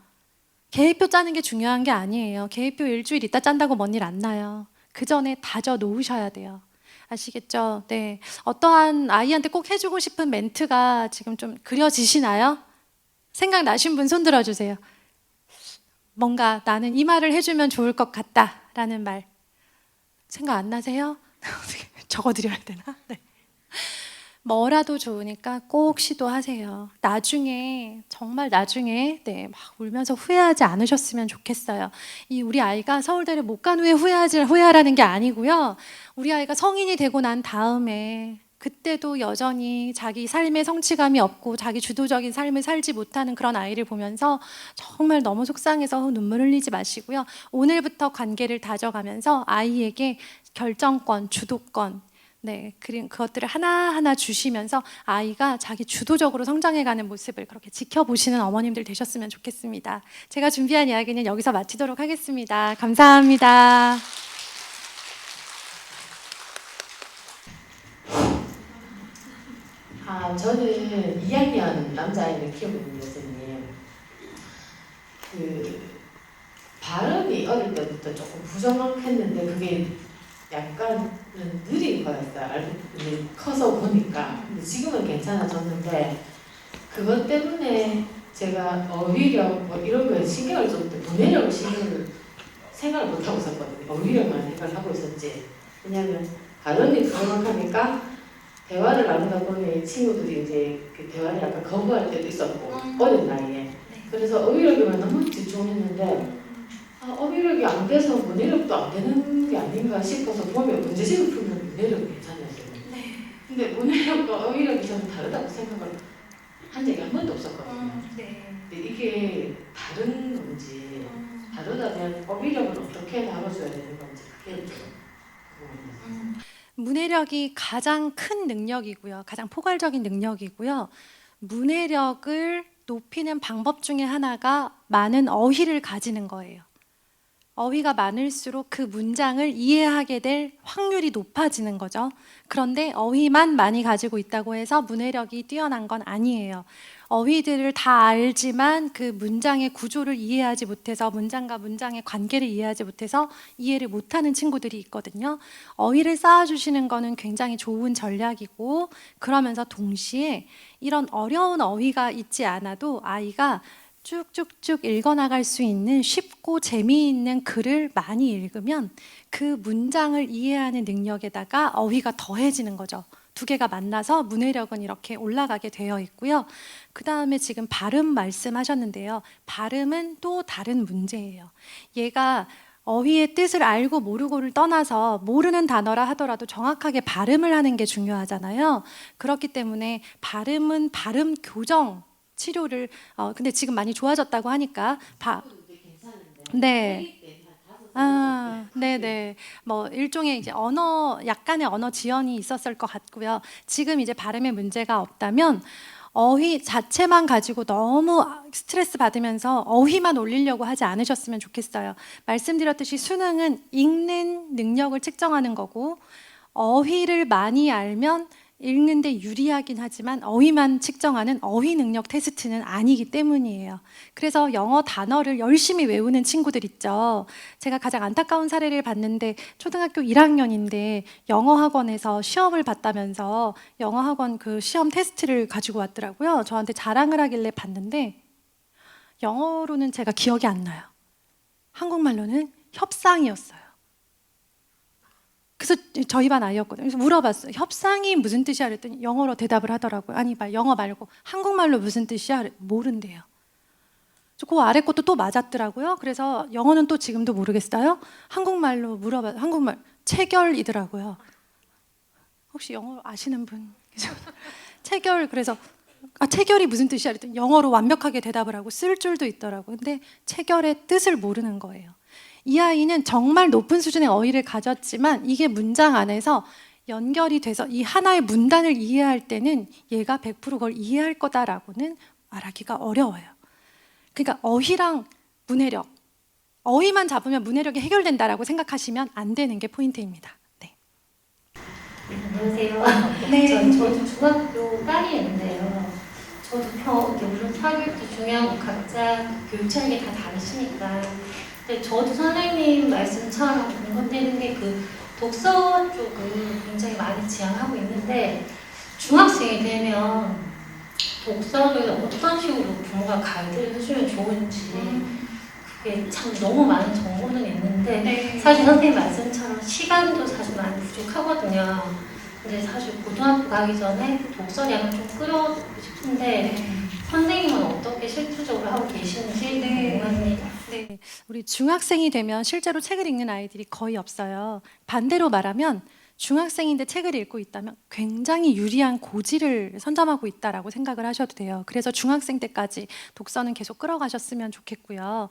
계획표 짜는 게 중요한 게 아니에요. 계획표 일주일 있다 짠다고 뭔 일 안 나요. 그 전에 다져 놓으셔야 돼요. 아시겠죠? 네. 어떠한 아이한테 꼭 해주고 싶은 멘트가 지금 좀 그려지시나요? 생각나신 분 손 들어주세요. 뭔가 나는 이 말을 해주면 좋을 것 같다 라는 말 생각 안 나세요? 적어드려야 되나? 네. 뭐라도 좋으니까 꼭 시도하세요. 나중에 정말 나중에 네, 막 울면서 후회하지 않으셨으면 좋겠어요. 이 우리 아이가 서울대를 못 간 후에 후회하라는 게 아니고요. 우리 아이가 성인이 되고 난 다음에 그때도 여전히 자기 삶의 성취감이 없고 자기 주도적인 삶을 살지 못하는 그런 아이를 보면서 정말 너무 속상해서 눈물 흘리지 마시고요. 오늘부터 관계를 다져가면서 아이에게 결정권, 주도권, 네, 그것들을 하나하나 주시면서 아이가 자기 주도적으로 성장해가는 모습을 그렇게 지켜보시는 어머님들 되셨으면 좋겠습니다. 제가 준비한 이야기는 여기서 마치도록 하겠습니다. 감사합니다. 저는 2학년 남자아이를 키우고 있는 교수님. 발음이 어릴 때부터 조금 부정확했는데 그게 약간 느린 거였어요. 커서 보니까. 근데 지금은 괜찮아졌는데 그것 때문에 제가 어휘력 뭐 이런 거에 신경을 좀 문해력을 생각을 못 하고 있었거든요. 어휘력만 생각을 하고 있었지. 왜냐하면 발음이 부정확하니까 대화를 나누다 보니 친구들이 이제 그 대화를 약간 거부할 때도 있었고 어린 나이에. 그래서 어휘력에만 너무 집중했는데 어휘력이 안 돼서 문해력도 안 되는 게 아닌가 싶어서 보면 문제집을 풀면 문해력이 괜찮았어요. 네. 근데 문해력과 어휘력이 저는 다르다고 생각을 한 적이 한 번도 없었거든요. 네. 근데 이게 다른 건지 다르다면 어휘력은 어떻게 다뤄줘야 되는 건지 그게 좀 궁금해요. 문해력이 가장 큰 능력이고요. 가장 포괄적인 능력이고요. 문해력을 높이는 방법 중에 하나가 많은 어휘를 가지는 거예요. 어휘가 많을수록 그 문장을 이해하게 될 확률이 높아지는 거죠. 그런데 어휘만 많이 가지고 있다고 해서 문해력이 뛰어난 건 아니에요. 어휘들을 다 알지만 그 문장의 구조를 이해하지 못해서 문장과 문장의 관계를 이해하지 못해서 이해를 못하는 친구들이 있거든요. 어휘를 쌓아주시는 거는 굉장히 좋은 전략이고 그러면서 동시에 이런 어려운 어휘가 있지 않아도 아이가 쭉쭉쭉 읽어나갈 수 있는 쉽고 재미있는 글을 많이 읽으면 그 문장을 이해하는 능력에다가 어휘가 더해지는 거죠. 두 개가 만나서 문해력은 이렇게 올라가게 되어 있고요. 그 다음에 지금 발음 말씀하셨는데요. 발음은 또 다른 문제예요. 얘가 어휘의 뜻을 알고 모르고를 떠나서 모르는 단어라 하더라도 정확하게 발음을 하는 게 중요하잖아요. 그렇기 때문에 발음은 발음 교정 치료를 근데 지금 많이 좋아졌다고 하니까 네. 네네. 뭐 일종의 이제 약간의 언어 지연이 있었을 것 같고요. 지금 이제 발음에 문제가 없다면 어휘 자체만 가지고 너무 스트레스 받으면서 어휘만 올리려고 하지 않으셨으면 좋겠어요. 말씀드렸듯이 수능은 읽는 능력을 측정하는 거고 어휘를 많이 알면 읽는데 유리하긴 하지만 어휘만 측정하는 어휘 능력 테스트는 아니기 때문이에요. 그래서 영어 단어를 열심히 외우는 친구들 있죠. 제가 가장 안타까운 사례를 봤는데 초등학교 1학년인데 영어 학원에서 시험을 봤다면서 영어 학원 그 시험 테스트를 가지고 왔더라고요. 저한테 자랑을 하길래 봤는데 영어로는 제가 기억이 안 나요. 한국말로는 협상이었어요. 그래서 저희 반 아이였거든요. 그래서 물어봤어요. 협상이 무슨 뜻이야? 그랬더니 영어로 대답을 하더라고요. 아니, 영어 말고 한국말로 무슨 뜻이야? 모른대요. 그 아래 것도 또 맞았더라고요. 그래서 영어는 또 지금도 모르겠어요. 한국말로 물어봐. 한국말 체결이더라고요. 혹시 영어 아시는 분? 체결. 그래서 체결이 무슨 뜻이야? 그랬더니 영어로 완벽하게 대답을 하고 쓸 줄도 있더라고요. 근데 체결의 뜻을 모르는 거예요. 이 아이는 정말 높은 수준의 어휘를 가졌지만 이게 문장 안에서 연결이 돼서 이 하나의 문단을 이해할 때는 얘가 100% 그걸 이해할 거다라고는 말하기가 어려워요. 그러니까 어휘랑 문해력, 어휘만 잡으면 문해력이 해결된다라고 생각하시면 안 되는 게 포인트입니다. 네. 안녕하세요. 네. 저도 중학교 딸이었는데요. 저도 물론 사교육도 중요하고 각자 교육 차이가 다 다르시니까. 근데 저도 선생님 말씀처럼 공감되는 게 독서 쪽을 굉장히 많이 지향하고 있는데 중학생이 되면 독서를 어떤 식으로 부모가 가이드를 해주면 좋은지 그게 참 너무 많은 정보는 있는데 네. 사실 선생님 말씀처럼 시간도 사실 많이 부족하거든요. 근데 사실 고등학교 가기 전에 독서량을 좀 끌어오고 싶은데 선생님은 어떻게 실질적으로 하고 계시는지 네. 궁금합니다. 네, 우리 중학생이 되면 실제로 책을 읽는 아이들이 거의 없어요. 반대로 말하면 중학생인데 책을 읽고 있다면 굉장히 유리한 고지를 선점하고 있다라고 생각을 하셔도 돼요. 그래서 중학생 때까지 독서는 계속 끌어가셨으면 좋겠고요.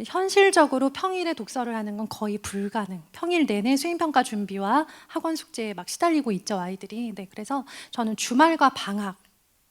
현실적으로 평일에 독서를 하는 건 거의 불가능. 평일 내내 수행평가 준비와 학원 숙제에 막 시달리고 있죠, 아이들이. 네, 그래서 저는 주말과 방학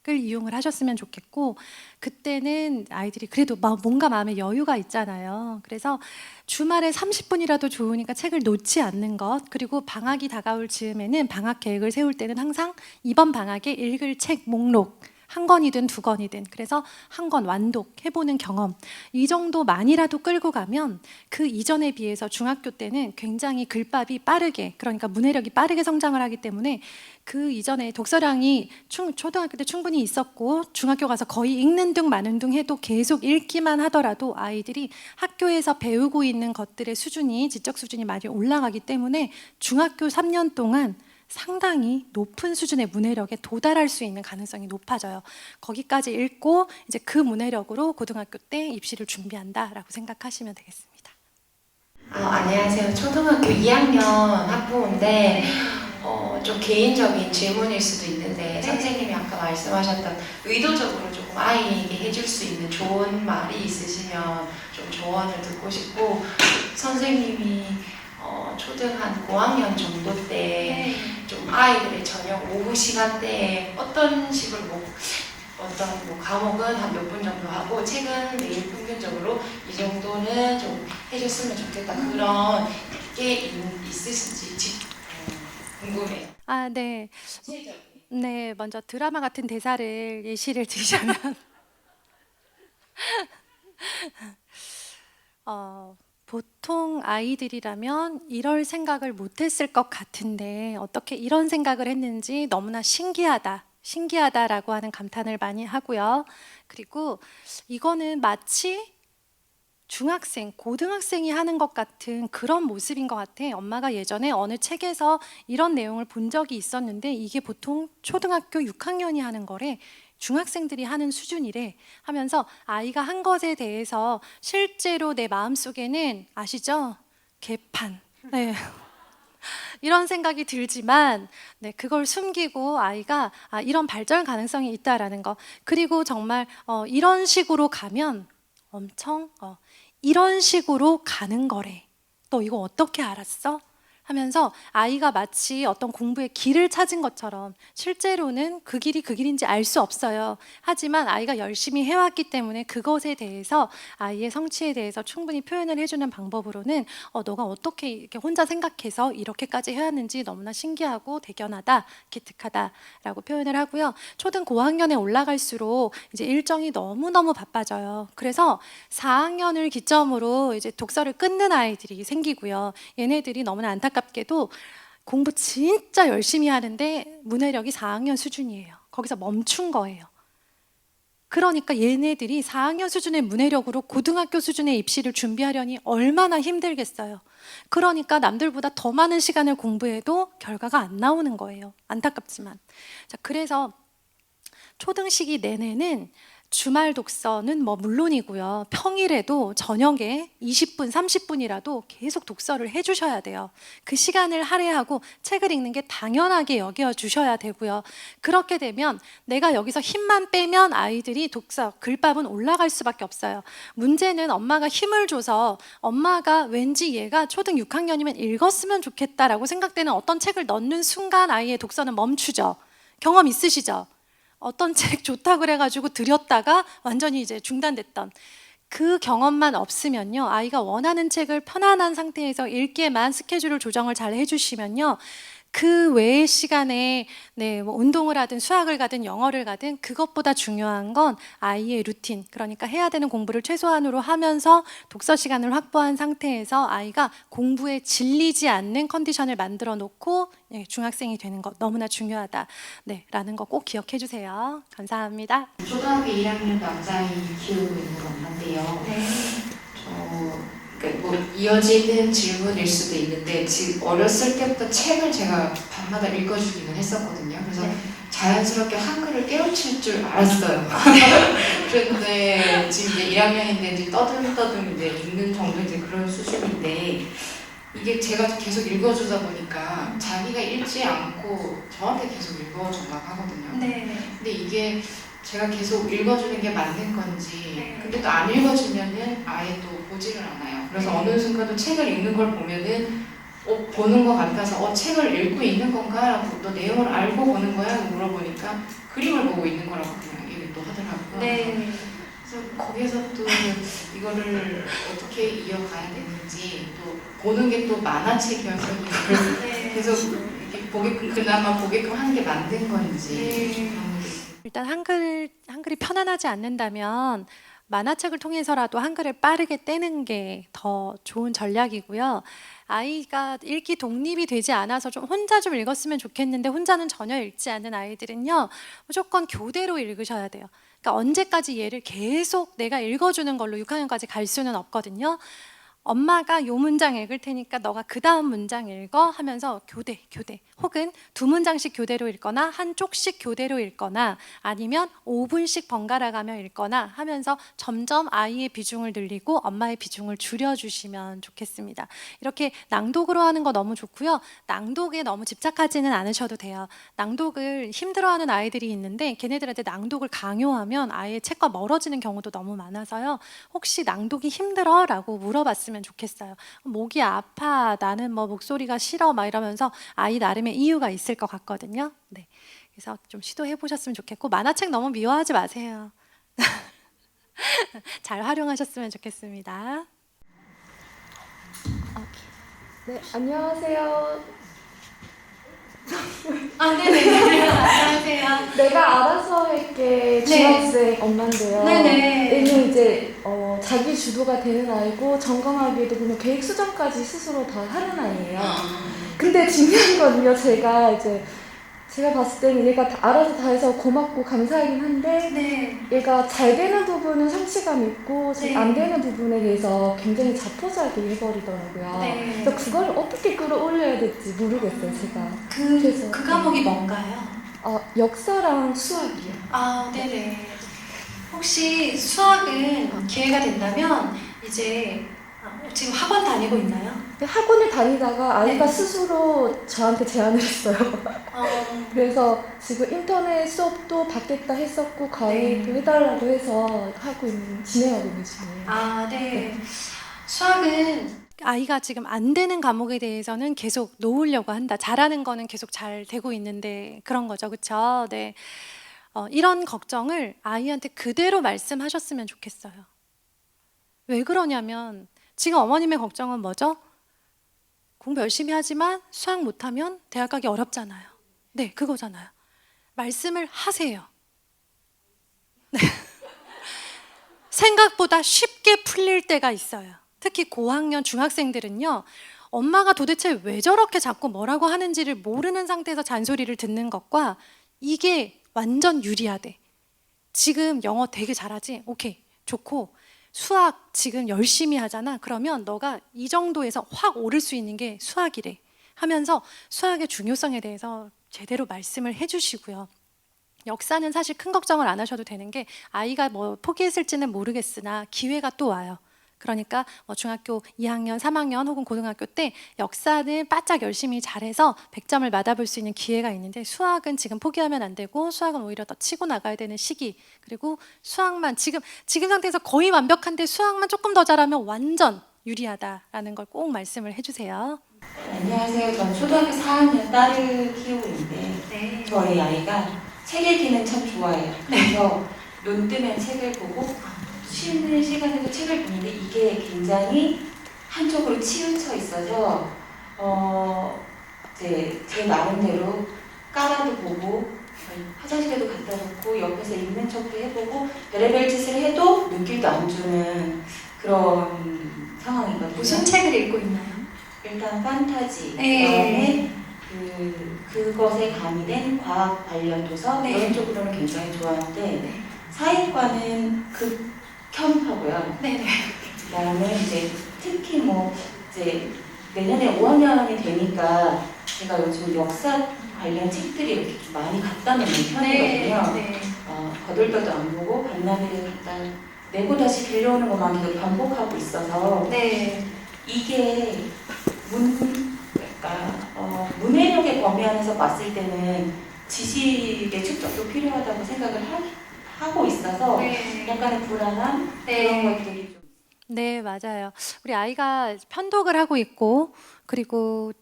을 이용을 하셨으면 좋겠고, 그때는 아이들이 그래도 뭔가 마음에 여유가 있잖아요. 그래서 주말에 30분이라도 좋으니까 책을 놓지 않는 것, 그리고 방학이 다가올 즈음에는 방학 계획을 세울 때는 항상 이번 방학에 읽을 책 목록 한 권이든 두 권이든, 그래서 한 권 완독해보는 경험, 이 정도만이라도 끌고 가면 그 이전에 비해서 중학교 때는 굉장히 글밥이 빠르게, 그러니까 문해력이 빠르게 성장을 하기 때문에 그 이전에 독서량이 초등학교 때 충분히 있었고 중학교 가서 거의 읽는 둥 마는 둥 해도 계속 읽기만 하더라도 아이들이 학교에서 배우고 있는 것들의 수준이, 지적 수준이 많이 올라가기 때문에 중학교 3년 동안 상당히 높은 수준의 문해력에 도달할 수 있는 가능성이 높아져요. 거기까지 읽고 이제 그 문해력으로 고등학교 때 입시를 준비한다라고 생각하시면 되겠습니다. 안녕하세요. 초등학교 2학년 학부모인데 좀 개인적인 질문일 수도 있는데 선생님이 아까 말씀하셨던 의도적으로 조금 아이에게 해줄 수 있는 좋은 말이 있으시면 좀 조언을 듣고 싶고, 선생님이 초등 한 고학년 정도 때 좀 아이들의 저녁 오후 시간대에 어떤 식으로 어떤 과목은 한 몇 분 정도 하고 책은 매일 평균적으로 이 정도는 좀 해줬으면 좋겠다, 그런 게 있으신지 궁금해요. 네. 구체적인. 네, 먼저 드라마 같은 대사를 예시를 들자면 보통 아이들이라면 이럴 생각을 못했을 것 같은데 어떻게 이런 생각을 했는지 너무나 신기하다라고 하는 감탄을 많이 하고요. 그리고 이거는 마치 중학생, 고등학생이 하는 것 같은 그런 모습인 것 같아. 엄마가 예전에 어느 책에서 이런 내용을 본 적이 있었는데 이게 보통 초등학교 6학년이 하는 거래. 중학생들이 하는 수준이래 하면서 아이가 한 것에 대해서 실제로 내 마음속에는 아시죠? 개판. 네. 이런 생각이 들지만 그걸 숨기고 아이가 이런 발전 가능성이 있다라는 거. 그리고 정말 이런 식으로 가면 엄청 이런 식으로 가는 거래. 너 이거 어떻게 알았어? 하면서 아이가 마치 어떤 공부의 길을 찾은 것처럼, 실제로는 그 길이 그 길인지 알 수 없어요. 하지만 아이가 열심히 해왔기 때문에 그것에 대해서 아이의 성취에 대해서 충분히 표현을 해주는 방법으로는 너가 어떻게 이렇게 혼자 생각해서 이렇게까지 해왔는지 너무나 신기하고 대견하다, 기특하다라고 표현을 하고요. 초등 고학년에 올라갈수록 이제 일정이 너무너무 바빠져요. 그래서 4학년을 기점으로 이제 독서를 끊는 아이들이 생기고요. 얘네들이 너무나 안타깝게도 공부 진짜 열심히 하는데 문해력이 4학년 수준이에요. 거기서 멈춘 거예요. 그러니까 얘네들이 4학년 수준의 문해력으로 고등학교 수준의 입시를 준비하려니 얼마나 힘들겠어요. 그러니까 남들보다 더 많은 시간을 공부해도 결과가 안 나오는 거예요. 안타깝지만. 자, 그래서 초등 시기 내내는 주말 독서는 물론이고요. 평일에도 저녁에 20분, 30분이라도 계속 독서를 해주셔야 돼요. 그 시간을 할애하고 책을 읽는 게 당연하게 여겨주셔야 되고요. 그렇게 되면 내가 여기서 힘만 빼면 아이들이 독서, 글밥은 올라갈 수밖에 없어요. 문제는 엄마가 힘을 줘서 엄마가 왠지 얘가 초등 6학년이면 읽었으면 좋겠다라고 생각되는 어떤 책을 넣는 순간 아이의 독서는 멈추죠. 경험 있으시죠? 어떤 책 좋다 그래가지고 들였다가 완전히 이제 중단됐던 그 경험만 없으면요, 아이가 원하는 책을 편안한 상태에서 읽게만 스케줄을 조정을 잘 해주시면요, 그 외의 시간에 뭐 운동을 하든 수학을 가든 영어를 가든 그것보다 중요한 건 아이의 루틴, 그러니까 해야 되는 공부를 최소한으로 하면서 독서 시간을 확보한 상태에서 아이가 공부에 질리지 않는 컨디션을 만들어 놓고 중학생이 되는 것 너무나 중요하다, 라는 거 꼭 기억해 주세요. 감사합니다. 초등학교 1학년 남자아이 키우고 있는 엄마인데요. 그러니까 뭐 이어지는 질문일 수도 있는데 지금 어렸을 때부터 책을 제가 밤마다 읽어주기는 했었거든요. 그래서 자연스럽게 한글을 깨우칠 줄 알았어요. 그런데 지금 이제 1학년인데 이제 떠듬떠듬 이제 읽는 정도 이제 그런 수준인데 이게 제가 계속 읽어주다 보니까 자기가 읽지 않고 저한테 계속 읽어준다고 하거든요. 근데 이게 제가 계속 읽어주는 게 맞는 건지 근데 또 안 읽어주면은 아예 또 보지를 않아요. 그래서 어느 순간 또 책을 읽는 걸 보면은 보는 것 같아서 책을 읽고 있는 건가? 라고 또 내용을 알고 보는 거야? 물어보니까 그림을 보고 있는 거라고 그냥 얘기를 또 하더라고요. 그래서 거기에서 또 이거를 어떻게 이어가야 되는지 또 보는 게 또 만화책이어서 계속 이렇게 그나마 보게끔 하는 게 맞는 건지 일단 한글이 편안하지 않는다면 만화책을 통해서라도 한글을 빠르게 떼는 게 더 좋은 전략이고요. 아이가 읽기 독립이 되지 않아서 좀 혼자 좀 읽었으면 좋겠는데 혼자는 전혀 읽지 않는 아이들은요, 무조건 교대로 읽으셔야 돼요. 그러니까 언제까지 얘를 계속 내가 읽어주는 걸로 6학년까지 갈 수는 없거든요. 엄마가 요 문장 읽을 테니까 너가 그 다음 문장 읽어 하면서 교대 혹은 2문장씩 교대로 읽거나 한쪽씩 교대로 읽거나 아니면 5분씩 번갈아 가며 읽거나 하면서 점점 아이의 비중을 늘리고 엄마의 비중을 줄여주시면 좋겠습니다. 이렇게 낭독으로 하는 거 너무 좋고요. 낭독에 너무 집착하지는 않으셔도 돼요. 낭독을 힘들어하는 아이들이 있는데 걔네들한테 낭독을 강요하면 아예 책과 멀어지는 경우도 너무 많아서요. 혹시 낭독이 힘들어? 라고 물어봤으면 좋겠어요. 목이 아파, 나는 뭐 목소리가 싫어 막 이러면서 아이 나름의 이유가 있을 것 같거든요. 그래서 좀 시도해 보셨으면 좋겠고 만화책 너무 미워하지 마세요. 잘 활용하셨으면 좋겠습니다. 네, 안녕하세요. 네네. 안녕하세요. 내가 알아서 할게 중학생 엄마인데요. 얘는 이제 자기 주도가 되는 아이고 점검하기에도 보면 계획 수정까지 스스로 다 하는 아이예요. 근데 중요한 건요, 제가 봤을 때는 얘가 알아서 다 해서 고맙고 감사하긴 한데 얘가 잘 되는 부분은 성취감 있고 안 되는 부분에 대해서 굉장히 자포자기 해버리더라고요. 그래서 그걸 어떻게 끌어올려야 될지 모르겠어요, 제가. 그래서 그 과목이 뭔가요? 역사랑 수학이요. 네네. 혹시 수학은 기회가 된다면 이제 지금 학원 다니고 있나요? 학원을 다니다가 아이가 스스로 저한테 제안을 했어요. 그래서 지금 인터넷 수업도 받겠다 했었고 과외도 해달라고 해서 진행하고 있는 중이에요. 네. 수학은 아이가 지금 안 되는 과목에 대해서는 계속 놓으려고 한다. 잘하는 거는 계속 잘 되고 있는데 그런 거죠, 그렇죠? 네. 이런 걱정을 아이한테 그대로 말씀하셨으면 좋겠어요. 왜 그러냐면 지금 어머님의 걱정은 뭐죠? 공부 열심히 하지만 수학 못하면 대학 가기 어렵잖아요. 네, 그거잖아요. 말씀을 하세요. 네. 생각보다 쉽게 풀릴 때가 있어요. 특히 고학년 중학생들은요, 엄마가 도대체 왜 저렇게 자꾸 뭐라고 하는지를 모르는 상태에서 잔소리를 듣는 것과 이게 완전 유리하대. 지금 영어 되게 잘하지? 오케이, 좋고 수학 지금 열심히 하잖아. 그러면 너가 이 정도에서 확 오를 수 있는 게 수학이래 하면서 수학의 중요성에 대해서 제대로 말씀을 해주시고요. 역사는 사실 큰 걱정을 안 하셔도 되는 게 아이가 뭐 포기했을지는 모르겠으나 기회가 또 와요. 그러니까 중학교 2학년, 3학년 혹은 고등학교 때 역사는 바짝 열심히 잘해서 100점을 맞아볼 수 있는 기회가 있는데 수학은 지금 포기하면 안 되고 수학은 오히려 더 치고 나가야 되는 시기. 그리고 수학만 지금 상태에서 거의 완벽한데 수학만 조금 더 잘하면 완전 유리하다라는 걸 꼭 말씀을 해주세요. 안녕하세요. 전 초등학교 4학년 딸을 키우고 있는데 저희 아이가 책 읽기는 참 좋아해요. 그래서 눈 뜨면 책을 보고 쉬는 시간에도 책을 보는데 이게 굉장히 한쪽으로 치우쳐 있어서 이제 제 나름대로 깔아도 보고 화장실에도 갖다 놓고 옆에서 읽는 척도 해보고 별의별 짓을 해도 눈길도 안 주는 그런 상황이거든요. 무슨 책을 읽고 있나요? 일단 판타지, 네. 그다음에 그것에 가미된 과학 관련 도서 네. 그런 쪽으로는 굉장히 좋아하는데 네. 사회과는 극혐하고요. 네네. 그다음에 이제 특히 뭐 이제 내년에 5학년이 되니까 제가 요즘 역사 관련 책들이 이렇게 좀 많이 갖다 놓는 편이거든요. 네. 거들떠도 안 보고 반나절에 갖다 내고 다시 빌려오는 것만 계속 반복하고 있어서 네. 이게 문해력의 범위 안에서 봤을 때는 지식의 축적도 필요하다고 생각을 하고 있어서 네. 약간의 불안함 네. 그런 것들이 좀 네, 맞아요. 우리 아이가 편독을 하고 있고, 그리고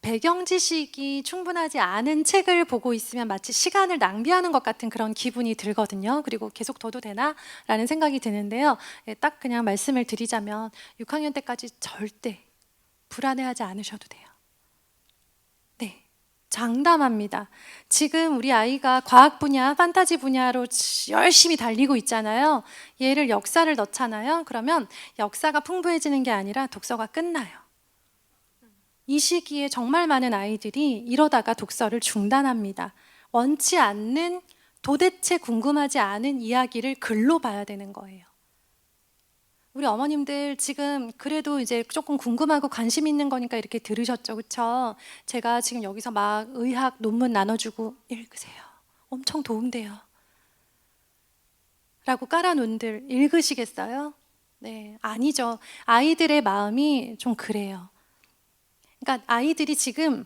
배경 지식이 충분하지 않은 책을 보고 있으면 마치 시간을 낭비하는 것 같은 그런 기분이 들거든요. 그리고 계속 둬도 되나? 라는 생각이 드는데요. 예, 딱 그냥 말씀을 드리자면 6학년 때까지 절대 불안해하지 않으셔도 돼요. 네, 장담합니다. 지금 우리 아이가 과학 분야, 판타지 분야로 열심히 달리고 있잖아요. 얘를 역사를 넣잖아요. 그러면 역사가 풍부해지는 게 아니라 독서가 끝나요. 이 시기에 정말 많은 아이들이 이러다가 독서를 중단합니다. 원치 않는, 도대체 궁금하지 않은 이야기를 글로 봐야 되는 거예요. 우리 어머님들 지금 그래도 이제 조금 궁금하고 관심 있는 거니까 이렇게 들으셨죠, 그렇죠? 제가 지금 여기서 막 의학 논문 나눠주고 읽으세요. 엄청 도움돼요. 라고 깔아놓은들 읽으시겠어요? 네, 아니죠. 아이들의 마음이 좀 그래요. 그러니까 아이들이 지금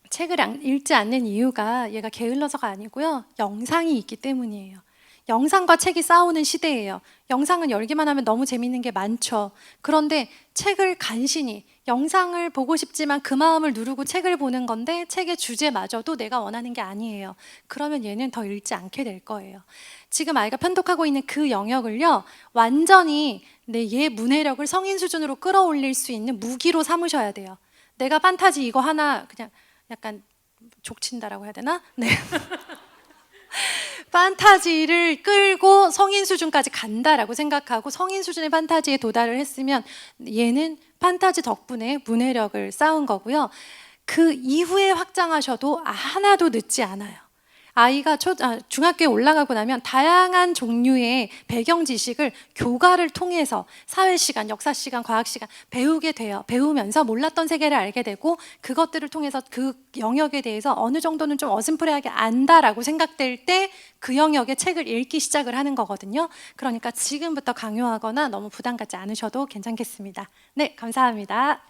책을 읽지 않는 이유가 얘가 게을러서가 아니고요. 영상이 있기 때문이에요. 영상과 책이 싸우는 시대예요. 영상은 열기만 하면 너무 재밌는 게 많죠. 그런데 책을 간신히, 영상을 보고 싶지만 그 마음을 누르고 책을 보는 건데 책의 주제마저도 내가 원하는 게 아니에요. 그러면 얘는 더 읽지 않게 될 거예요. 지금 아이가 편독하고 있는 그 영역을요, 완전히 얘 문해력을 성인 수준으로 끌어올릴 수 있는 무기로 삼으셔야 돼요. 내가 판타지 이거 하나 그냥 약간 족친다라고 해야 되나? 네. 판타지를 끌고 성인 수준까지 간다라고 생각하고 성인 수준의 판타지에 도달을 했으면 얘는 판타지 덕분에 문해력을 쌓은 거고요. 그 이후에 확장하셔도 하나도 늦지 않아요. 아이가 중학교에 올라가고 나면 다양한 종류의 배경 지식을 교과를 통해서 사회 시간, 역사 시간, 과학 시간 배우게 돼요. 배우면서 몰랐던 세계를 알게 되고 그것들을 통해서 그 영역에 대해서 어느 정도는 좀 어슴푸레하게 안다라고 생각될 때 그 영역의 책을 읽기 시작을 하는 거거든요. 그러니까 지금부터 강요하거나 너무 부담 갖지 않으셔도 괜찮겠습니다. 네, 감사합니다.